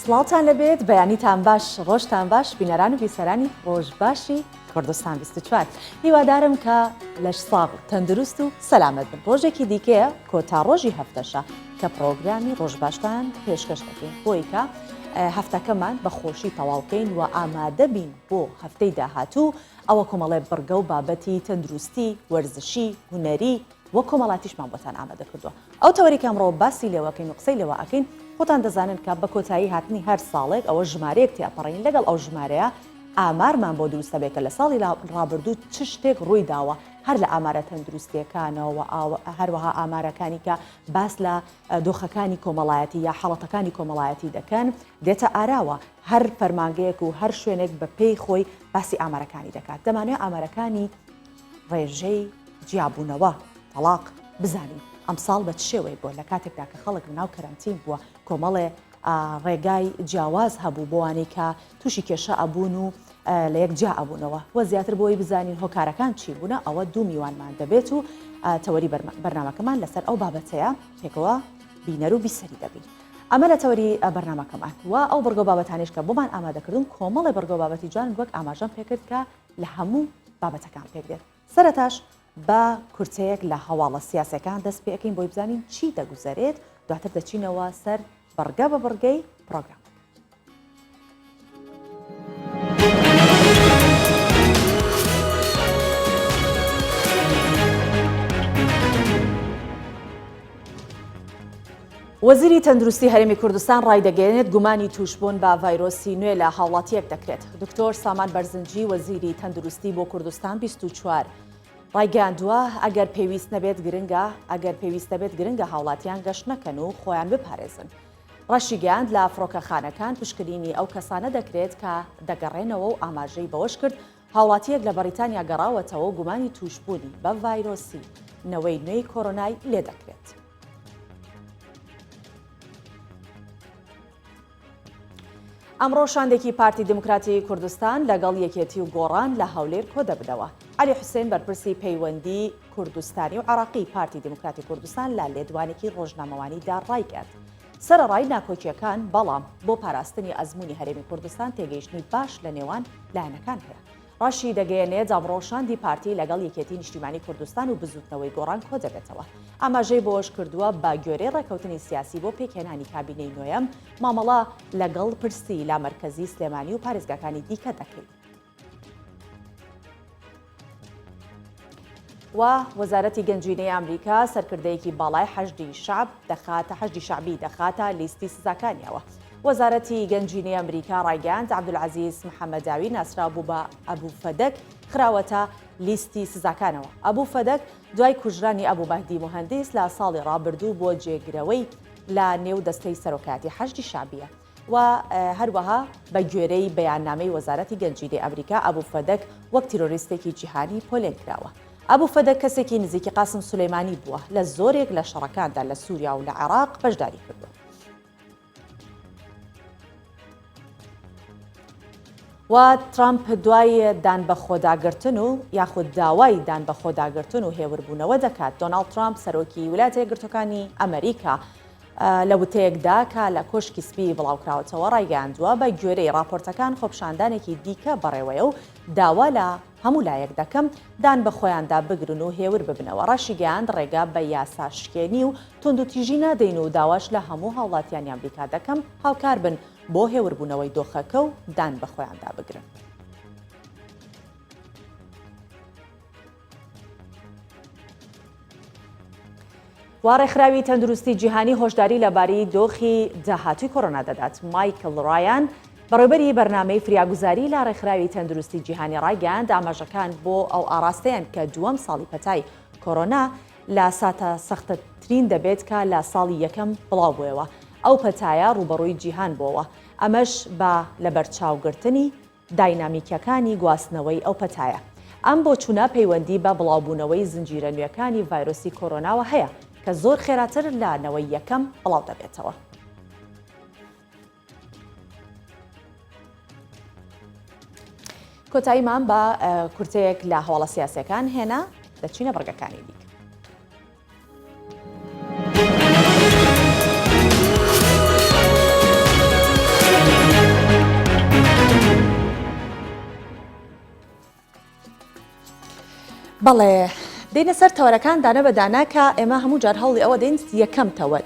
سڵاوتان لەبێت بەیانیتان باش ڕۆژتان باش بینەران و بیسەرانی ڕۆژ باشی کوردستان 24 هیوادارم کە لەش ساغ تەندروست و سەلامەت بن. ڕۆژێکی دیکەیە کۆتا ڕۆژی هەفتەشە کە پرۆگرامی ڕۆژ باشتان پێشکەش دەکەین بۆی کە هەفتەکەمان بە خۆشی تەواوکەین و ئامادە بین بۆ هەفتەی داهاتوو ئەوە کۆمەڵێ بڕگە و بابەتی تەندروستی وەرزشی هونەری وە کۆمەڵاتیشمان بۆتان ئامادە کردووە. ئەو تەوەری کەمڕۆ باسی لێوەکەین و قسەی لێوە ئەکەین خۆتان دەزانن کە بە کۆتایی هاتنی هەر ساڵێک ئەوە ژمارەیەک تێپەڕین لەگەڵ ئەو ژمارەیە ئامارمان بۆ دروستە بێت کە لە ساڵی ڕابردوو چ شتێک ڕووی داوە هەر لە ئامارە تەندروستیەکانەوە هەروەها ئامارەکانی کە باس لە دۆخەکانی کۆمەڵایەتی یا حاڵەتەکانی کۆمەڵایەتی دەکەن دێتە ئاراوە هەر فەرمانگەیەک و هەر شوێنێک بە پێی خۆی باسی ئامارەکانی دەکات. دەمانوێت ئامارەکانی ڕێژەی جیابوونەوە تەلاق بزانین ئەم ساڵ بە شێوەی بۆ لە کاتێکدا کە خەڵک ناو کەرەنتین بووە کۆمەڵێ ڕێگای جیاواز هەبوو بۆوانەی کە تووشی کێشە ئەبوون و لە یەک جا ئەبوونەوە وە زیاتر بۆی بزانین هۆکارەکان چی بوونە ئەوە دوو میوانمان دەبێت و تەوەری بەرنامەکەمان لەسەر ئەو بابەتەیە پێکەوە بینەر و بیسەری دەبین. ئەمە لە تەوەری بەرنامەکەمان وە ئەو بەرگە بابەتانیش کە بۆمان ئامادەکردن کۆمەڵی بەرگە بابەتی جوان وەک ئاماژەم پێکرد کە لە هەموو بابەتەکان پێکرێت. سەرەتاش بە کورتەیەک لە هەواڵە سیاسەکان دەست پێەکەین بۆی بزانین چی دەگوزارێت دواتر دەچینەوە سەر بەرگە بە بەرگەی پرۆگرام. وەزیری تەندروستی هەرێمی کوردستان ڕایدەگەێنێت گومانی توشبوون بە ڤایرۆسی نوێ لە هاوڵاتیەک دەکرێت. دکتۆر سامان بەرزنجی وەزیری تەندروستی بۆ کوردستان 24 ڕایگەاندووە ئەگەر پێویست بێت گرنگە هاوڵاتیان گەشت نەکەن و خۆیان بپارێزن. ڕەشی گەیاند لە فڕۆکەخانەکان پشکنینی ئەو کەسانە دەکرێت کە دەگەڕێنەوە و ئاماژەی بەوەش کرد هاوڵاتیەک لە بەریتانیا گەڕاوەتەوە و گومانی توشبوونی بە ڤایرۆسی نەوەی نوێی کۆرۆنای لێ دەکرێت. ئەمڕۆ شاندێکی پارتی دموکراتی کوردستان لەگەڵ یەکێتی و گۆڕان لە هەولێر کۆ دەبنەوە. عەلی حوسێن بەرپرسی پەیوەندی کوردستانی و عراقی پارتی دموکراتی کوردستان لە لێدوانێکی ڕۆژنامەوانیدا ڕایگەاند. سەرەڕای ناکۆکیەکان بەڵام بۆ پاراستنی ئەزموونی هەرێمی کوردستان تێگەیشتنی باش لە نێوان لایەنەکان هەیە. ڕاشی دەگەیەنێت ئەمڕۆ شاندی پارتی لەگەڵ یەکێتی نیشتیمانی کوردستان و بزوتنەوەی گۆڕان کۆ دەبێتەوە. ئاماژەی بۆش کردووە با گوێرەی ڕێکەوتنی سیاسی بۆ پێکهێنانی کابینەی نوێیەم مامەڵە لەگەڵ پرسی لا مەرکەزی سلێمانی و پارێزگاکانی دیکە دەکەیت. و وەزارەتی گەنجینەی ئەمریکا سەرکردەیەکی باڵای حەشدی شعبی دەخاتە لیستی سزاکانیەوە. وەزارەتی گەنجینەی ئەمریکا ڕایگەاند عەبدولعەزیز محەممەداوی ناسرابوو بە ئەبوو فەدەک خراوەتە لیستی سزاکانەوە. ئەبوو فەدەک دوای کوژرانی ئەبوو مەهدی موهەندیس لە ساڵی ڕابردوو بۆ جێگرەوەی لە نێو دەستەی سەرۆکاتی حەشدی شعبیە و هەروەها بە گوێرەی بەیاننامەی وەزارەتی گەنجینەی ئەمریکا ئەبوو فەدەک وەک تیرۆریستێکی جیهانی پۆلێن کراوە. ئەبوو فەدەک کەسێکی نزیکی قاسم سولەیمانی بووە لە زۆرێک لە شەڕەکاندا لە سووریا و لە عێراق بەشداری کردووە. و ترامپ دوای دان بە خۆداگرتن و یاخود داوای دان بە خۆداگرتن و هێوربوونەوە دەکات. دۆناڵد ترامپ سەرۆکی ویلایەتە یەکگرتووەکانی ئەمریکا لە وتەیەکدا کە لە کۆشکی سپی بڵاوکراوەتەوە ڕایگەاندووە بە گوێرەی راپۆرتەکان خۆپشاندانێکی دیکە بەڕێوەیە و داوا لە هەموو لایەک دەکەم دان بە خۆیاندا بگرن و هێور ببنەوە. ڕاشی گەیاند ڕێگا بە یاساشکێنی و توندوتیژی نادەین و داواش لە هەموو هاوڵاتیانی ئەمریکا دەکەم هاوکار بن بۆ هێوربوونەوەی دۆخەکە و دان بە خۆیاندا بگرن. وارێکخراوی تەندروستی جیهانی هۆشداری لەبارەی دۆخی داهاتووی کۆڕۆنا دەدات. مایکل ڕایان بەڕێوەبەری بەرنامەی فریاگوزاری لە ڕێکخراوی تەندروستی جیهانی ڕایگەاند ئاماژەکان بۆ ئەو ئاراستەیان کە دووەم ساڵی پەتای کۆڕۆنا لە ساتە سەختەترین دەبێت کە لە ساڵی یەکەم بڵاو بووەوە. ئەو پەتایە ڕوبەڕووی جیهان بووەوە. ئەمەش بە لەبەرچاوگرتنی داینامیکەکانی گواستنەوەی ئەو پەتایە. ئەم بۆ چوونە پەیوەندی بە بڵاوبوونەوەی زنجیرە نوێیەکانی ڤایرۆسی کۆڕۆناوە هەیە کە زۆر خێراتر لە نەوەی یەکەم بڵاو دەبێتەوە. کۆتاییمان بە کورتەیەک لە هەواڵە سیاسەکان هێنا دەچینە بەرگەکانی دیکە. بەڵێ دێنە سەر تەوەرەکان دانە بە داناکە ئێمە هەموو جار هەوڵی ئەوە دێن یەکەم تەوەر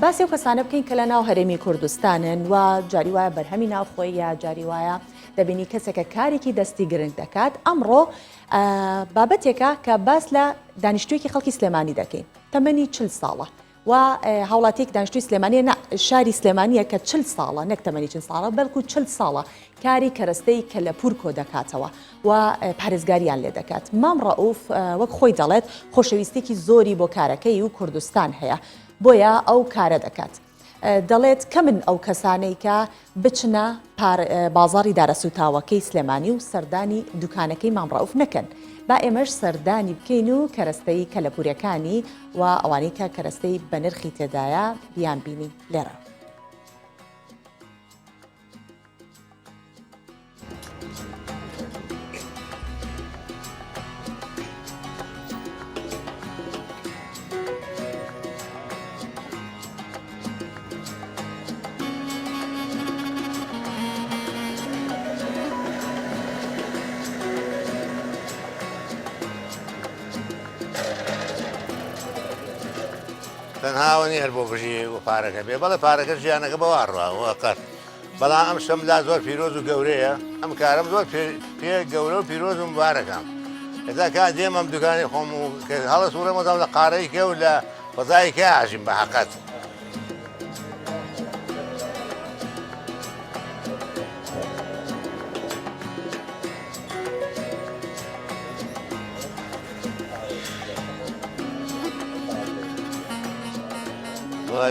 باسی و کەسانە بکەین کە لە ناو هەرێمی کوردستانن و جاری وایە بەرهەمی ناوخۆی یا جاری وایە دەبینی کەسێکە کارێکی دەستی گرنگ دەکات ئەمڕۆ بابەتێکە کە باس لە دانیشتوویەکی خەڵکی سلێمانی دەکەین تەمەنی 40 ساڵە و هاوڵاتێک دانیشتووی سلێمانیە شاری سلێمانیە کە 40 ساڵە نەک تەمەنی 40 ساڵە بەڵکو 40 ساڵە کاری کەرەستەی کە لە پور کۆ دەکاتەوە و پارێزگاریان لێ دەکات مام ڕەئوف وەک خۆی دەڵێت خۆشەویستێکی زۆری بۆ کارەکەی و کوردستان هەیە بۆیە ئەو کارە دەکات دەڵێت کە من ئەو کەسانەی کە بچنە بازاڕی دارەسوتاوەکەی سلێمانی و سەردانی دوکانەکەی مام ڕەئوف نەکەن با ئێمەش سەردانی بکەین و کەرەستەی کەلەپورەکانی و ئەوانەی کە کەرەستەی بە نرخی تێدایە بیان بینی لێرە. تەنهاوە هەر بۆ بژی و پارەکە بێ بەڵێ پارەکە ژیانەکە بەواڕوە قەت بەڵام ئەم شەمدا زۆر پیرۆز و گەورەیە ئەم کارم زۆر پێ گەورە و پیرۆز و مبارەکەم ئێستا کا دێم ئەم دوکانی خۆم و هەڵە سوورە مەدام لە قارەیکە و لە فەزایکە ئاژیم بە حەقەت.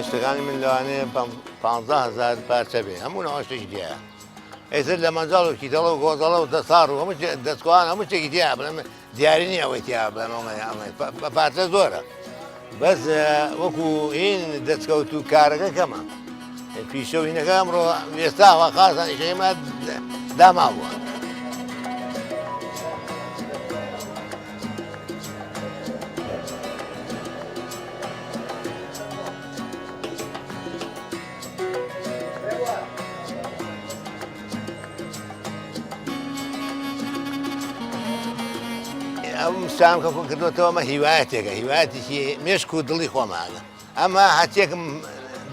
شتەکانی من لەوانەیە 15,000 پارچە بێ هەموو نەوەشتێکی دیە ئێتر لە مەنجاڵ و کیتەڵە و گۆزەڵە و دەسار و هەموو دەستکوان هەموو شتێکی دیە بڵێم دیاری نییە ئەوەی تیا بڵێم بە پارچە زۆرە بەس وەکو هین دەستکەوت و کارەکە کەمە پیشەوینەکە ئەمڕۆ وێستاوە خاستان ئیشەیمە داماوە. ئەم سام کە خۆ کردوێتەوە ئەمە هیوایەتێکە هیوایەتێکی مێشک و دڵی خۆمانە ئەمە هەچێکم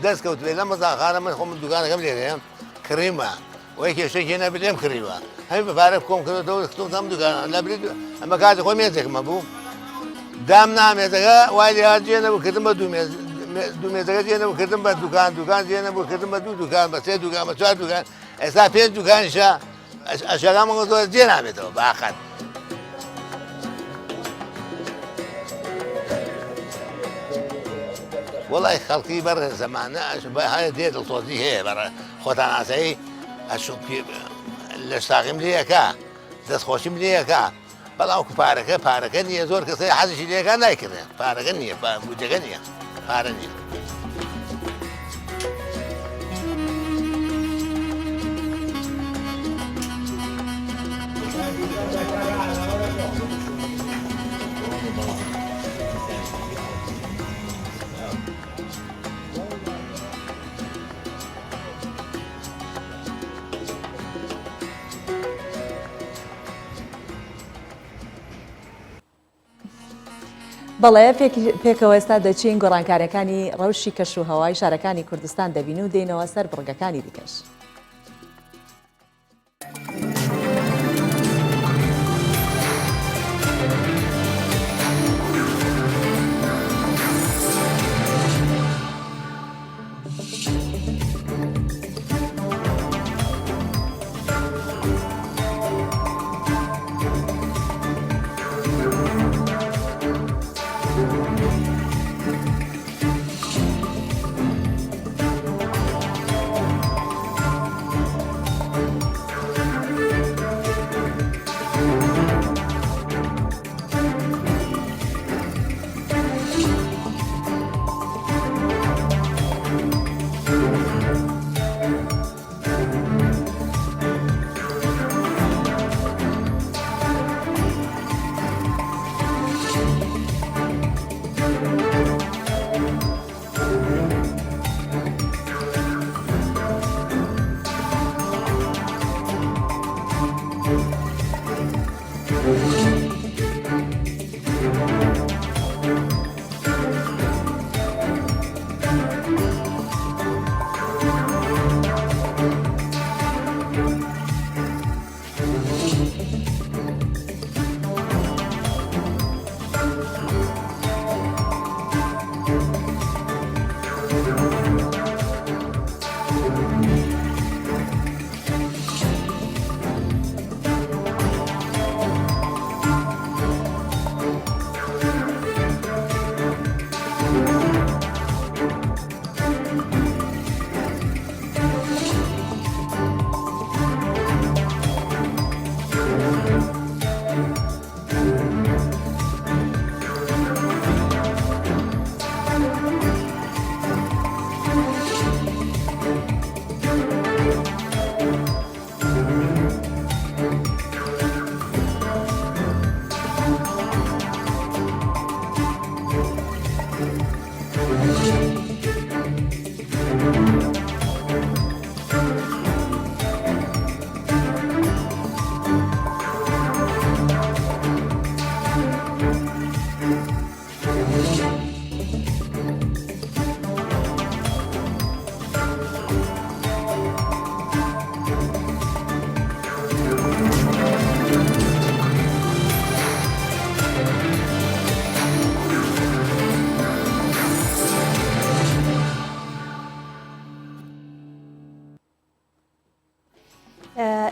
دەستکەوت بێ لە مەزاخانە من خۆم دوکانەکەم لێرەیە کڕیمە وەی کێشەی هێنا بێم کڕیوە هەمی بە پارە کۆم کردەوە خستم ئەم دوکان لەبرێت ئەمە کاتی خۆ مێزێکمە بوو دام نامێزەکە وای لێ جێنەبوو کردم بە دوو مێزەکە جێنەبوو کردم بە دوکان جێنەبوو کردم بە دوو دوکان بە سێ دوکان بە چوار دوکان ئێستا 5 دوکانیشە ئەشەکان زۆر جێ نامێتەوە باقەت. وڵی خەڵکی بەر زەمانە هەیە دێ دڵتۆزی هەیە بەر خۆتان ئاسایی لە شتاقیم لێیەکە دەستخۆشیم لێیەکە بەڵام پارەکە نییە زۆر کەسەی حەزیشی لێەکە نایکردێ پارەکە نییە بودجەکە نییە پارە نییە. بەڵێ پێکەوە ئێستا دەچین گۆڕانکاریەکانی ڕەوشی کەش و هەوای شارەکانی کوردستان دەبین و دێنەوە سەر بڕگەکانی دیکەش.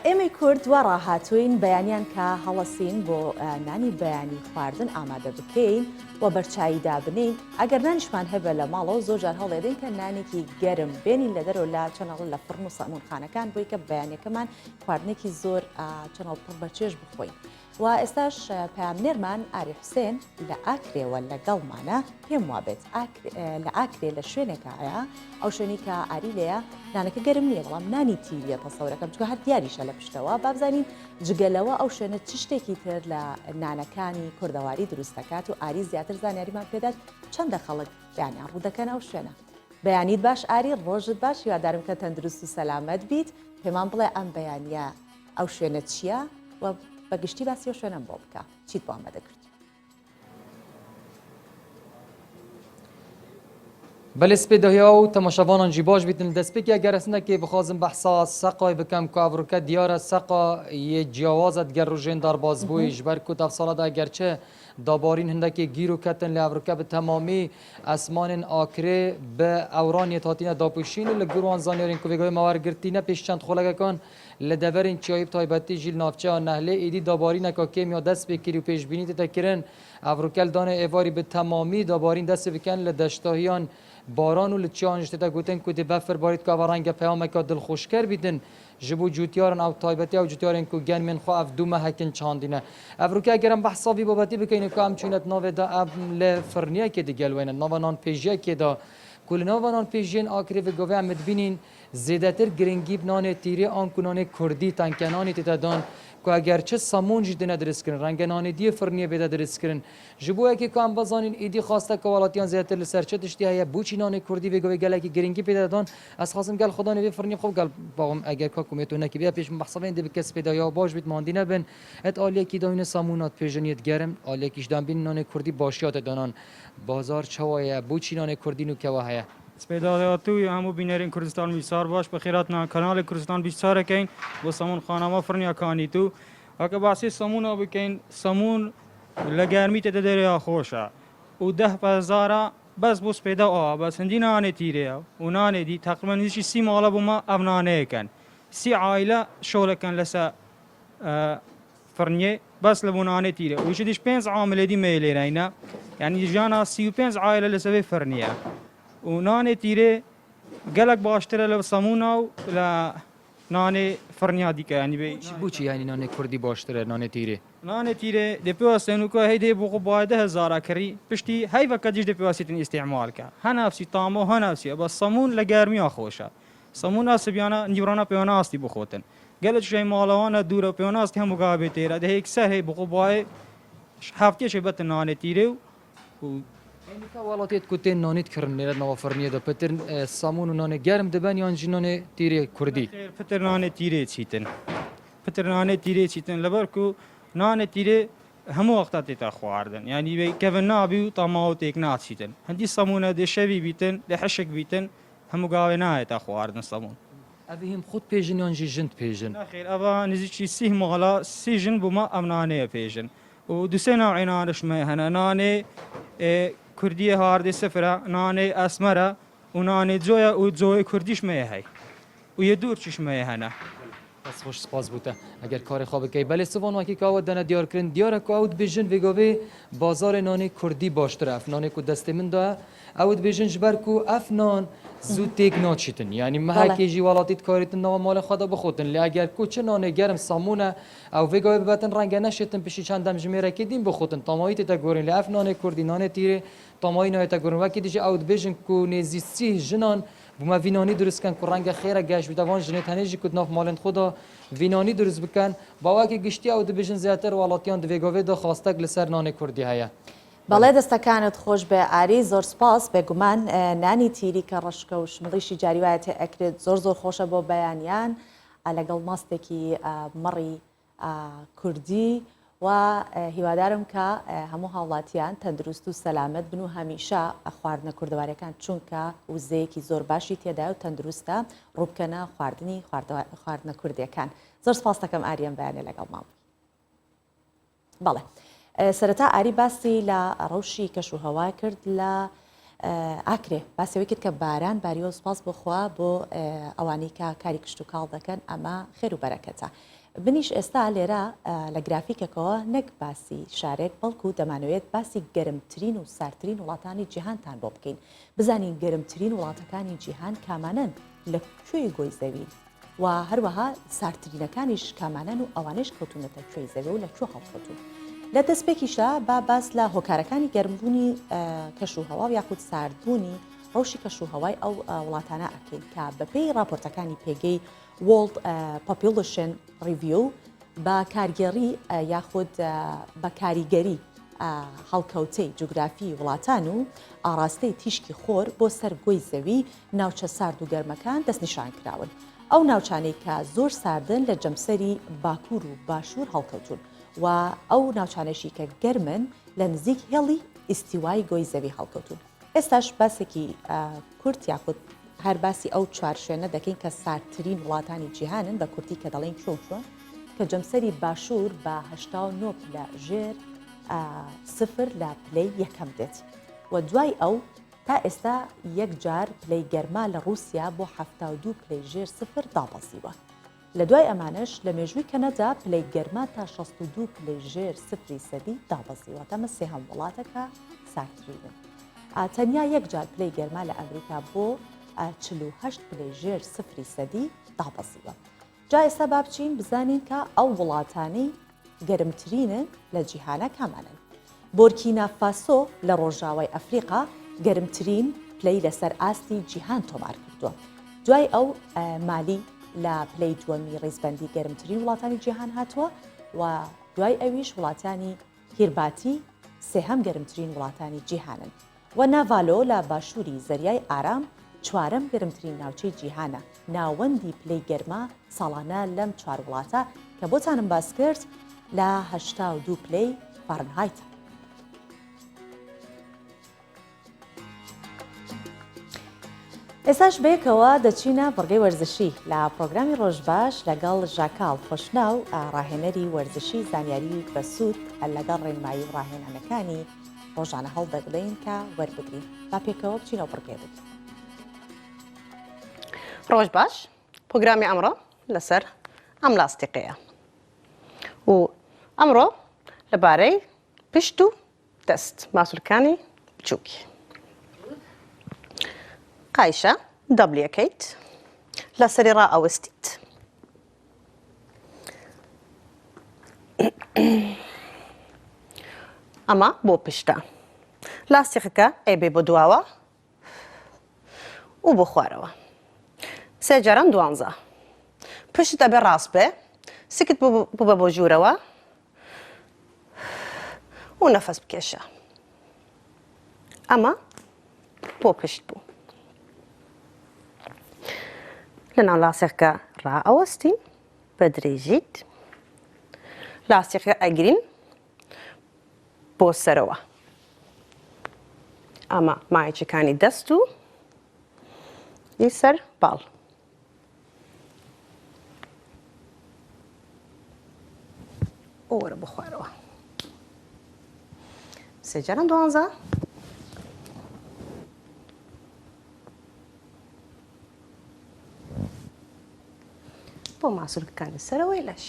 ئێمەی کورد وا ڕاهاتوین بەیانیان کە هەڵەسین بۆ نانی بەیانی خواردن ئامادە بکەین و بەرچاویدا بنین ئەگەر نانیشمان هەبە لە ماڵەوە زۆر جار هەڵێدەین کە نانێکی گەرم بێنین لە دەرەوە لە چەنەڵ لە فڕن و سەمونخانەکان بۆی کە بەیانەکەمان خواردنێکی زۆر چەنەڵ پڕ بەچێش بخۆین. و ئێستاش پامنێرمان ئاری حوسێن لە ئاکرێەوە لەگەڵمانە پێم وابێت لە ئاکرێ لە شوێنێکایە ئەو شوێنی کە ئاری لەیە نانەکە گەرم نییە بەڵام نانی تیریە تەسەورەکەم چکە هەر دیاریشە لە پشتەوە بابزانین جگەلەوە ئەو شوێنە چ شتێکی تر لە نانەکانی کوردەواری دروست دەکات و ئاری زیاتر زانیاریمان پێدات چەندە خەڵک بیانیان ڕوو دەکەن ئەو شوێنە. بەیانیت باش ئاری ڕۆژت باش هیوادارم کە تەندروست و سەلامەت بیت پێمان بڵێ ئەم بەیانیە ئەو شوێنە چییە و بەگشتی باسی و شوێنم بۆ بکە چیت بۆ ئامادە کرد. بله سپیدایا و تماشاوانان جی باش بیتن دەستپێکی ئەگەر ئەسنەکێ بخوازم بەحسا سەقای بکەم کو ئەڤروکە دیارە سەقا یە جیاوازت گەر ڕژێن داربازبووی ji ber ku tevsalada gerçe dabarîn hindekê gîr û ketin li Evrûkê bi temamî esmanên akirê bi ewraniyê hatîne dapûşîn û li gûr wan zanyarên ku vêgavê me wergirtîne pêş çend xwelegekan li deverên çiyayî taybetî jî li navçeya Nehlê êdî dabarîneka kêm ya dest pê kirî û pêşbînî tê kirin Evrûkel danê êvarî bi temamî dabarîn dest bikin li deştahiyan باران و لچیان جته گوتن کو دی بفر بارید که ورنگ پیام که دلخوشکر بیدن جبو جوتیارن او تایبتی او جوتیارن کو گن من خو اف دومه هکن چاندینه افروکه اگرم بحثاوی بابتی بکنه که هم چونت ناو دا اب لفرنیه که دیگل وینه ناو نان پیجیه که دا کل ناو نان پیجین آکری و گوه امد بینین زیادتر گرنگی بنان تیری آن کنان کردی تنکنانی تدان که اگر چه سامون جدی درست کردن رنگ نان دی فرنیه بده درست کردن جبوه که کام بازانین ایدی خواسته که ولاتیان زیادتر لسرچه داشتی هیا بوچی نان کردی و گوه گله که گرنگی پیدا دان از خواستم گل خدا نوی فرنیه خوب گل باهم اگر که کمیتون نکی بیا پیش محسوبین دی بکس پیدا یا باش بیت ماندی نبن ات عالیه کی داین سامونات پیجنیت گرم عالیه کیش دام بین نان کردی باشیات دانان بازار چوایه بوچی نان کردی نو که واه سپیدایاتوی همو بینرین کردستان بیسار باش بخیرات نا کانال کردستان بیسار کین و سامون خانما فرنیا کانی تو اگه باسی سامون آب کین سامون لگرمی تدریه خوشه و 10,000 بس بوس پیدا آب بس هندی نان تیره و نان دی تقریبا نیشی 30 مالا بوما ابنانه کن 30 عائله شغل کن لسه فرنیه بس لبنانه تیره و یشدیش 5 عامل دی میلی راینا یعنی جانا 35 عائله لسه فرنیه و نان تیره گلک باشتره لب سامونا و ل نان فرنیا دیگه یعنی به بوچی یعنی نان کردی باشتره نان تیره نان تیره دپیوستن که هیده بقو باید 1000 کری پشتی هی وقت جیش دپیوستن استعمال که هنفسی طعمه هنفسی بس سامون لگرمی خوشه سامون است بیانا نیورانا پیانا استی بخوتن گلت شی مالوان دور پیانا است هم مقابل تیره ده یک سه بقو باید هفته شبت نان تیره و اینی که ولاتیت کتین نانیت کردن نیرد نوافرنیه دا پتر سامون و نان گرم دبن یا انجی نان تیره کردی پتر نان تیره چیتن پتر نان تیره چیتن لبر کو نان تیره همو وقتات تا خواردن یعنی به کفن نابی و طماوت یک نات چیتن هندی سامونه ده شوی بیتن ده حشک بیتن همو گاوه نه تا خواردن سامون اوی هم خود پیجن یا انجی جند پیجن خیر اوا نزیچی 30 مغلا 30 جن بما امنانه پیجن و دو سه نوع نانش هنا نان کردی هارد سفره نان اسمره و نان جویا و جوی کردیش هی و یه دور چش هنه بس خوش سپاس بوده اگر کار خواب کی بله سوان وکی که دانه دیار کردن دیار که اود بیژن وگاوی بازار نان کردی باشتر اف نان کو دست من دا اود بیژن جبر کو اف نان زود تیک ناچیتن یعنی محکی جی ولاتیت کاریتن نام مال خدا بخوتن لی اگر کو چه نان گرم سامونه او وگاوی ببتن رنگ نشتن پیش چندم جمیره کدیم بخوتن تمایت تا گورین لی اف نان کردی نان تیره تمایی نه تا گورین وکی دیجی اود بیژن کو نزی 30 جنان بوما وینانی درست کن که رنگ خیره گشت بیدوان جنت هنیجی کد ناف مالند خدا وینانی درست بکن با وکی گشتی او دبیجن زیاتر ولاتیان دویگاوی دا خواستک لسر نان کردی هیا بەڵێ دەستەکانت خۆش بێ ئاری زۆر سپاس بێگومان نانی تیری کە ڕشکە و شمڵیشی جاریوایەتێ ئەکرێت زۆر خۆشە بۆ بەیانیان لەگەڵ ماستێکی مەڕی کوردی و هیوادارم کە هەموو هاوڵاتیان تەندروست و سەلامەت بن و هەمیشە خواردنە کوردەوارەکان چونکە وزەیەکی زۆر باشی تێدا و تەندروستە ڕووبکەنە خواردنی خواردنە کوردیەکان زۆر سپاس دەکەم ئاریان بەیانێ لەگەڵ ماڵ بەڵێ سەرەتا ئاری باسی لە ڕەوشی کەشوهەوا کرد لە ئاکرێ باسیەوەی کرد کە باران باریۆ سپاس بخوا بۆ ئەوانەی کە کاری کشت و کاڵ دەکەن ئەمە خێر و بەرەکەتە بنیش ئێستا لێرە لە گرافیکەکەەوە نەک باسی شارێک بەڵکو دەمانوێت باسی گەرمترین و سارترین وڵاتانی جیهانتان بۆ بکەین بزانین گەرمترین وڵاتەکانی جیهان کامانن لە کوێی گۆی زەوین و هەروەها سارترینەکانیش کامانن و ئەوانش کەوتونەتە کوێی زەوی و لە کوێ هەڵکەوتون لە دەستپێکیشە با باس لە هۆکارەکانی گەرمبوونی کەشوهەوا یاخود ساردبوونی ڕەوشی کەشوهەوای ئەو وڵاتانە ئەکەین کە بەپێی راپۆرتەکانی پێگەی World Population Review بە کارگێڕی یاخود بە کاریگەری هەڵکەوتەی جوگرافی وڵاتان و ئاراستەی تیشکی خۆر بۆ سەر گۆی زەوی ناوچە سارد و گەرمەکان دەستنیشان کراون. ئەو ناوچانەی کە زۆر ساردن لە جەمسەری باکوور و باشوور هەڵکەوتون و ئەو ناوچانەشی کە گەرمن لە نزیک هێڵی ئیستیوای گۆی زەوی هەڵکەوتون. ئێستاش باسێکی کورت یاخود هەر باسی ئەو چوار شوێنە دەکەین کە ساردترین وڵاتانی جیهانن بە کورتی کە دەڵێن چۆن کە جەمسەری باشوور بە 89 لە ژێر سفر لە پلەی یەکەم دێت و دوای ئەو تا ئێستا یەک جار پلەی گەرما لە رووسیا بۆ 72 پلەی ژێر سفر دابەزیوە. لە دوای ئەمانش لە مێژووی کەنەدا پلەی گەرما تا 62 پلەی ژێر سفری سەدی دابەزیوە تەمە سێهەم وڵاتەکە ساردترینن. تەنیا یەک جار پلەی گەرما لە ئەمریکا بۆ 48 پلەی ژێر سفری سەدی دابەزیوە. جا ئێستا با بچین بزانین کە ئەو وڵاتانەی گەرمترینن لە جیهانە کامانن. بۆرکینا فاسۆ لە ڕۆژاوای ئەفریقا گەرمترین پلەی لەسەر ئاستی جیهان تۆمار کردووە. دوای ئەو مالی لە پلەی دووەمی ڕێزبەندی گەرمترین وڵاتانی جیهان هاتووە و دوای ئەویش وڵاتانی هیرباتی سێهەم گەرمترین وڵاتانی جیهانن و ناڤالۆ لە باشووری زەریای ئارام چوارەم گەرمترین ناوچەی جیهانە ناوەندی پلەی گەرما ساڵانە لەم چوار وڵاتە کە بۆتانم باس کرد لە 82 پلەی فارنهایت. ئێستاش بەیەکەوە دەچینە بڕگەی وەرزشی لە پرۆگرامی ڕۆژباش لەگەڵ ژاکاڵ خۆشناو ڕاهێنەری وەرزشی زانیاری بەسوود لەگەڵ ڕێنمایی و ڕاهێنانەکانی ڕۆژانە هەڵدەگڵێن کە وەربگرین با پێکەوە بچینەوە بڕگێ بێت. ڕۆژ باش پۆگرامی ئەمڕۆ لەسەر ئەم لاستیقەیە و ئەمڕۆ لەبارەی پشت و دەست ماسوولەکانی بچووکی قایشە دەبلیەکەیت لەسەری ڕائەوەستیت ئەمە بۆ پشتە لاستیقەکە ئەیبێ بۆ دواوە و بۆ خوارەوە سێ جاران 12 پشت ئەبێ ڕاست بێ سکت ببە بۆ ژوورەوە و نەفەس بکێشە ئەمە بۆ پشت بوو لەناو لاستیقەکە ڕائەوەستین بە درێژیت لاستیقەکە ئەگرین بۆ سەرەوە ئەمە مایچەکانی دەست و سەر باڵ وەرە بۆ خوارەوە سێ جاران 12 بۆ ماسوولەکانی سەرەوەی لەش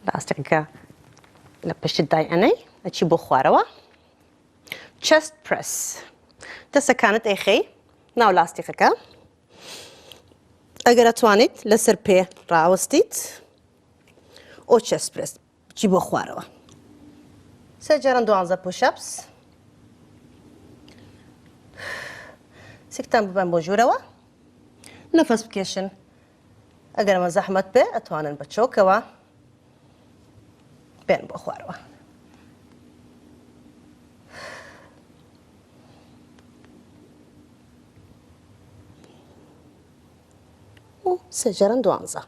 لاستیقەکە لە پشت دای ئەنەی ئەچی بۆ خوارەوە چەست پرس دەستەکانت ئەیخەی ناو لاستیقەکە ئەگەر ئەتوانیت لەسەر پێ ڕائەوەستیت ئۆ چەست پرس بچی بۆ خوارەوە سێ جاران 12 پوشەپس سکتان ببەن بۆ ژوورەوە نەفەس بکێشن ئەگەر ئەمە زەحمەت بێ ئەتوانن بە چۆکەوە بێن بۆ خوارەوە و سێ جاران 12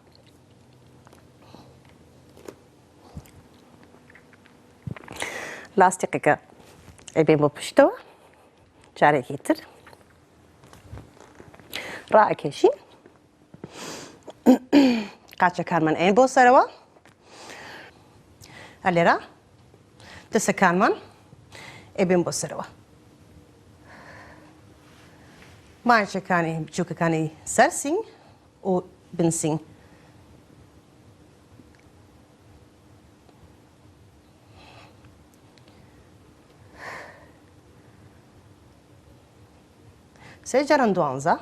لاستیقەکە ئەیبێن بۆ پشتەوە جارێکی تر ڕائەکێشین قاچەکانمان ئەین بۆ سەرەوە ئەلێرە دەستەکانمان ئەیبێن بۆ سەرەوە مانچەکانی بچووکەکانی سەر سینگ و بنسینگ. سێ جاران دوانزە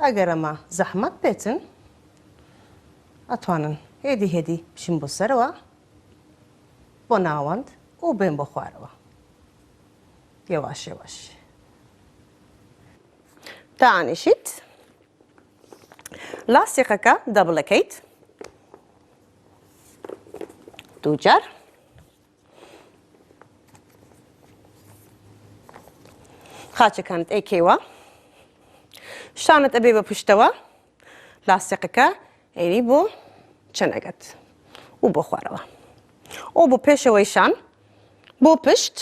ئەگەر ئەمە زەحمەت بێتن ئەتوانن هێدی بچین بۆ سەرەوە بۆ ناوەند و بێن بۆ خوارەوە یەواش یەواش. دانیشیت لاستیقەکە دەبڵەکەیت دوو جار خاچەکانت ئەیکەوە شانت ئەبێ بە پشتەوە لاستیقەکە ئێری بۆ چەنەگەت و بۆ خوارەوە و بۆ پێشەوەی شان بۆ پشت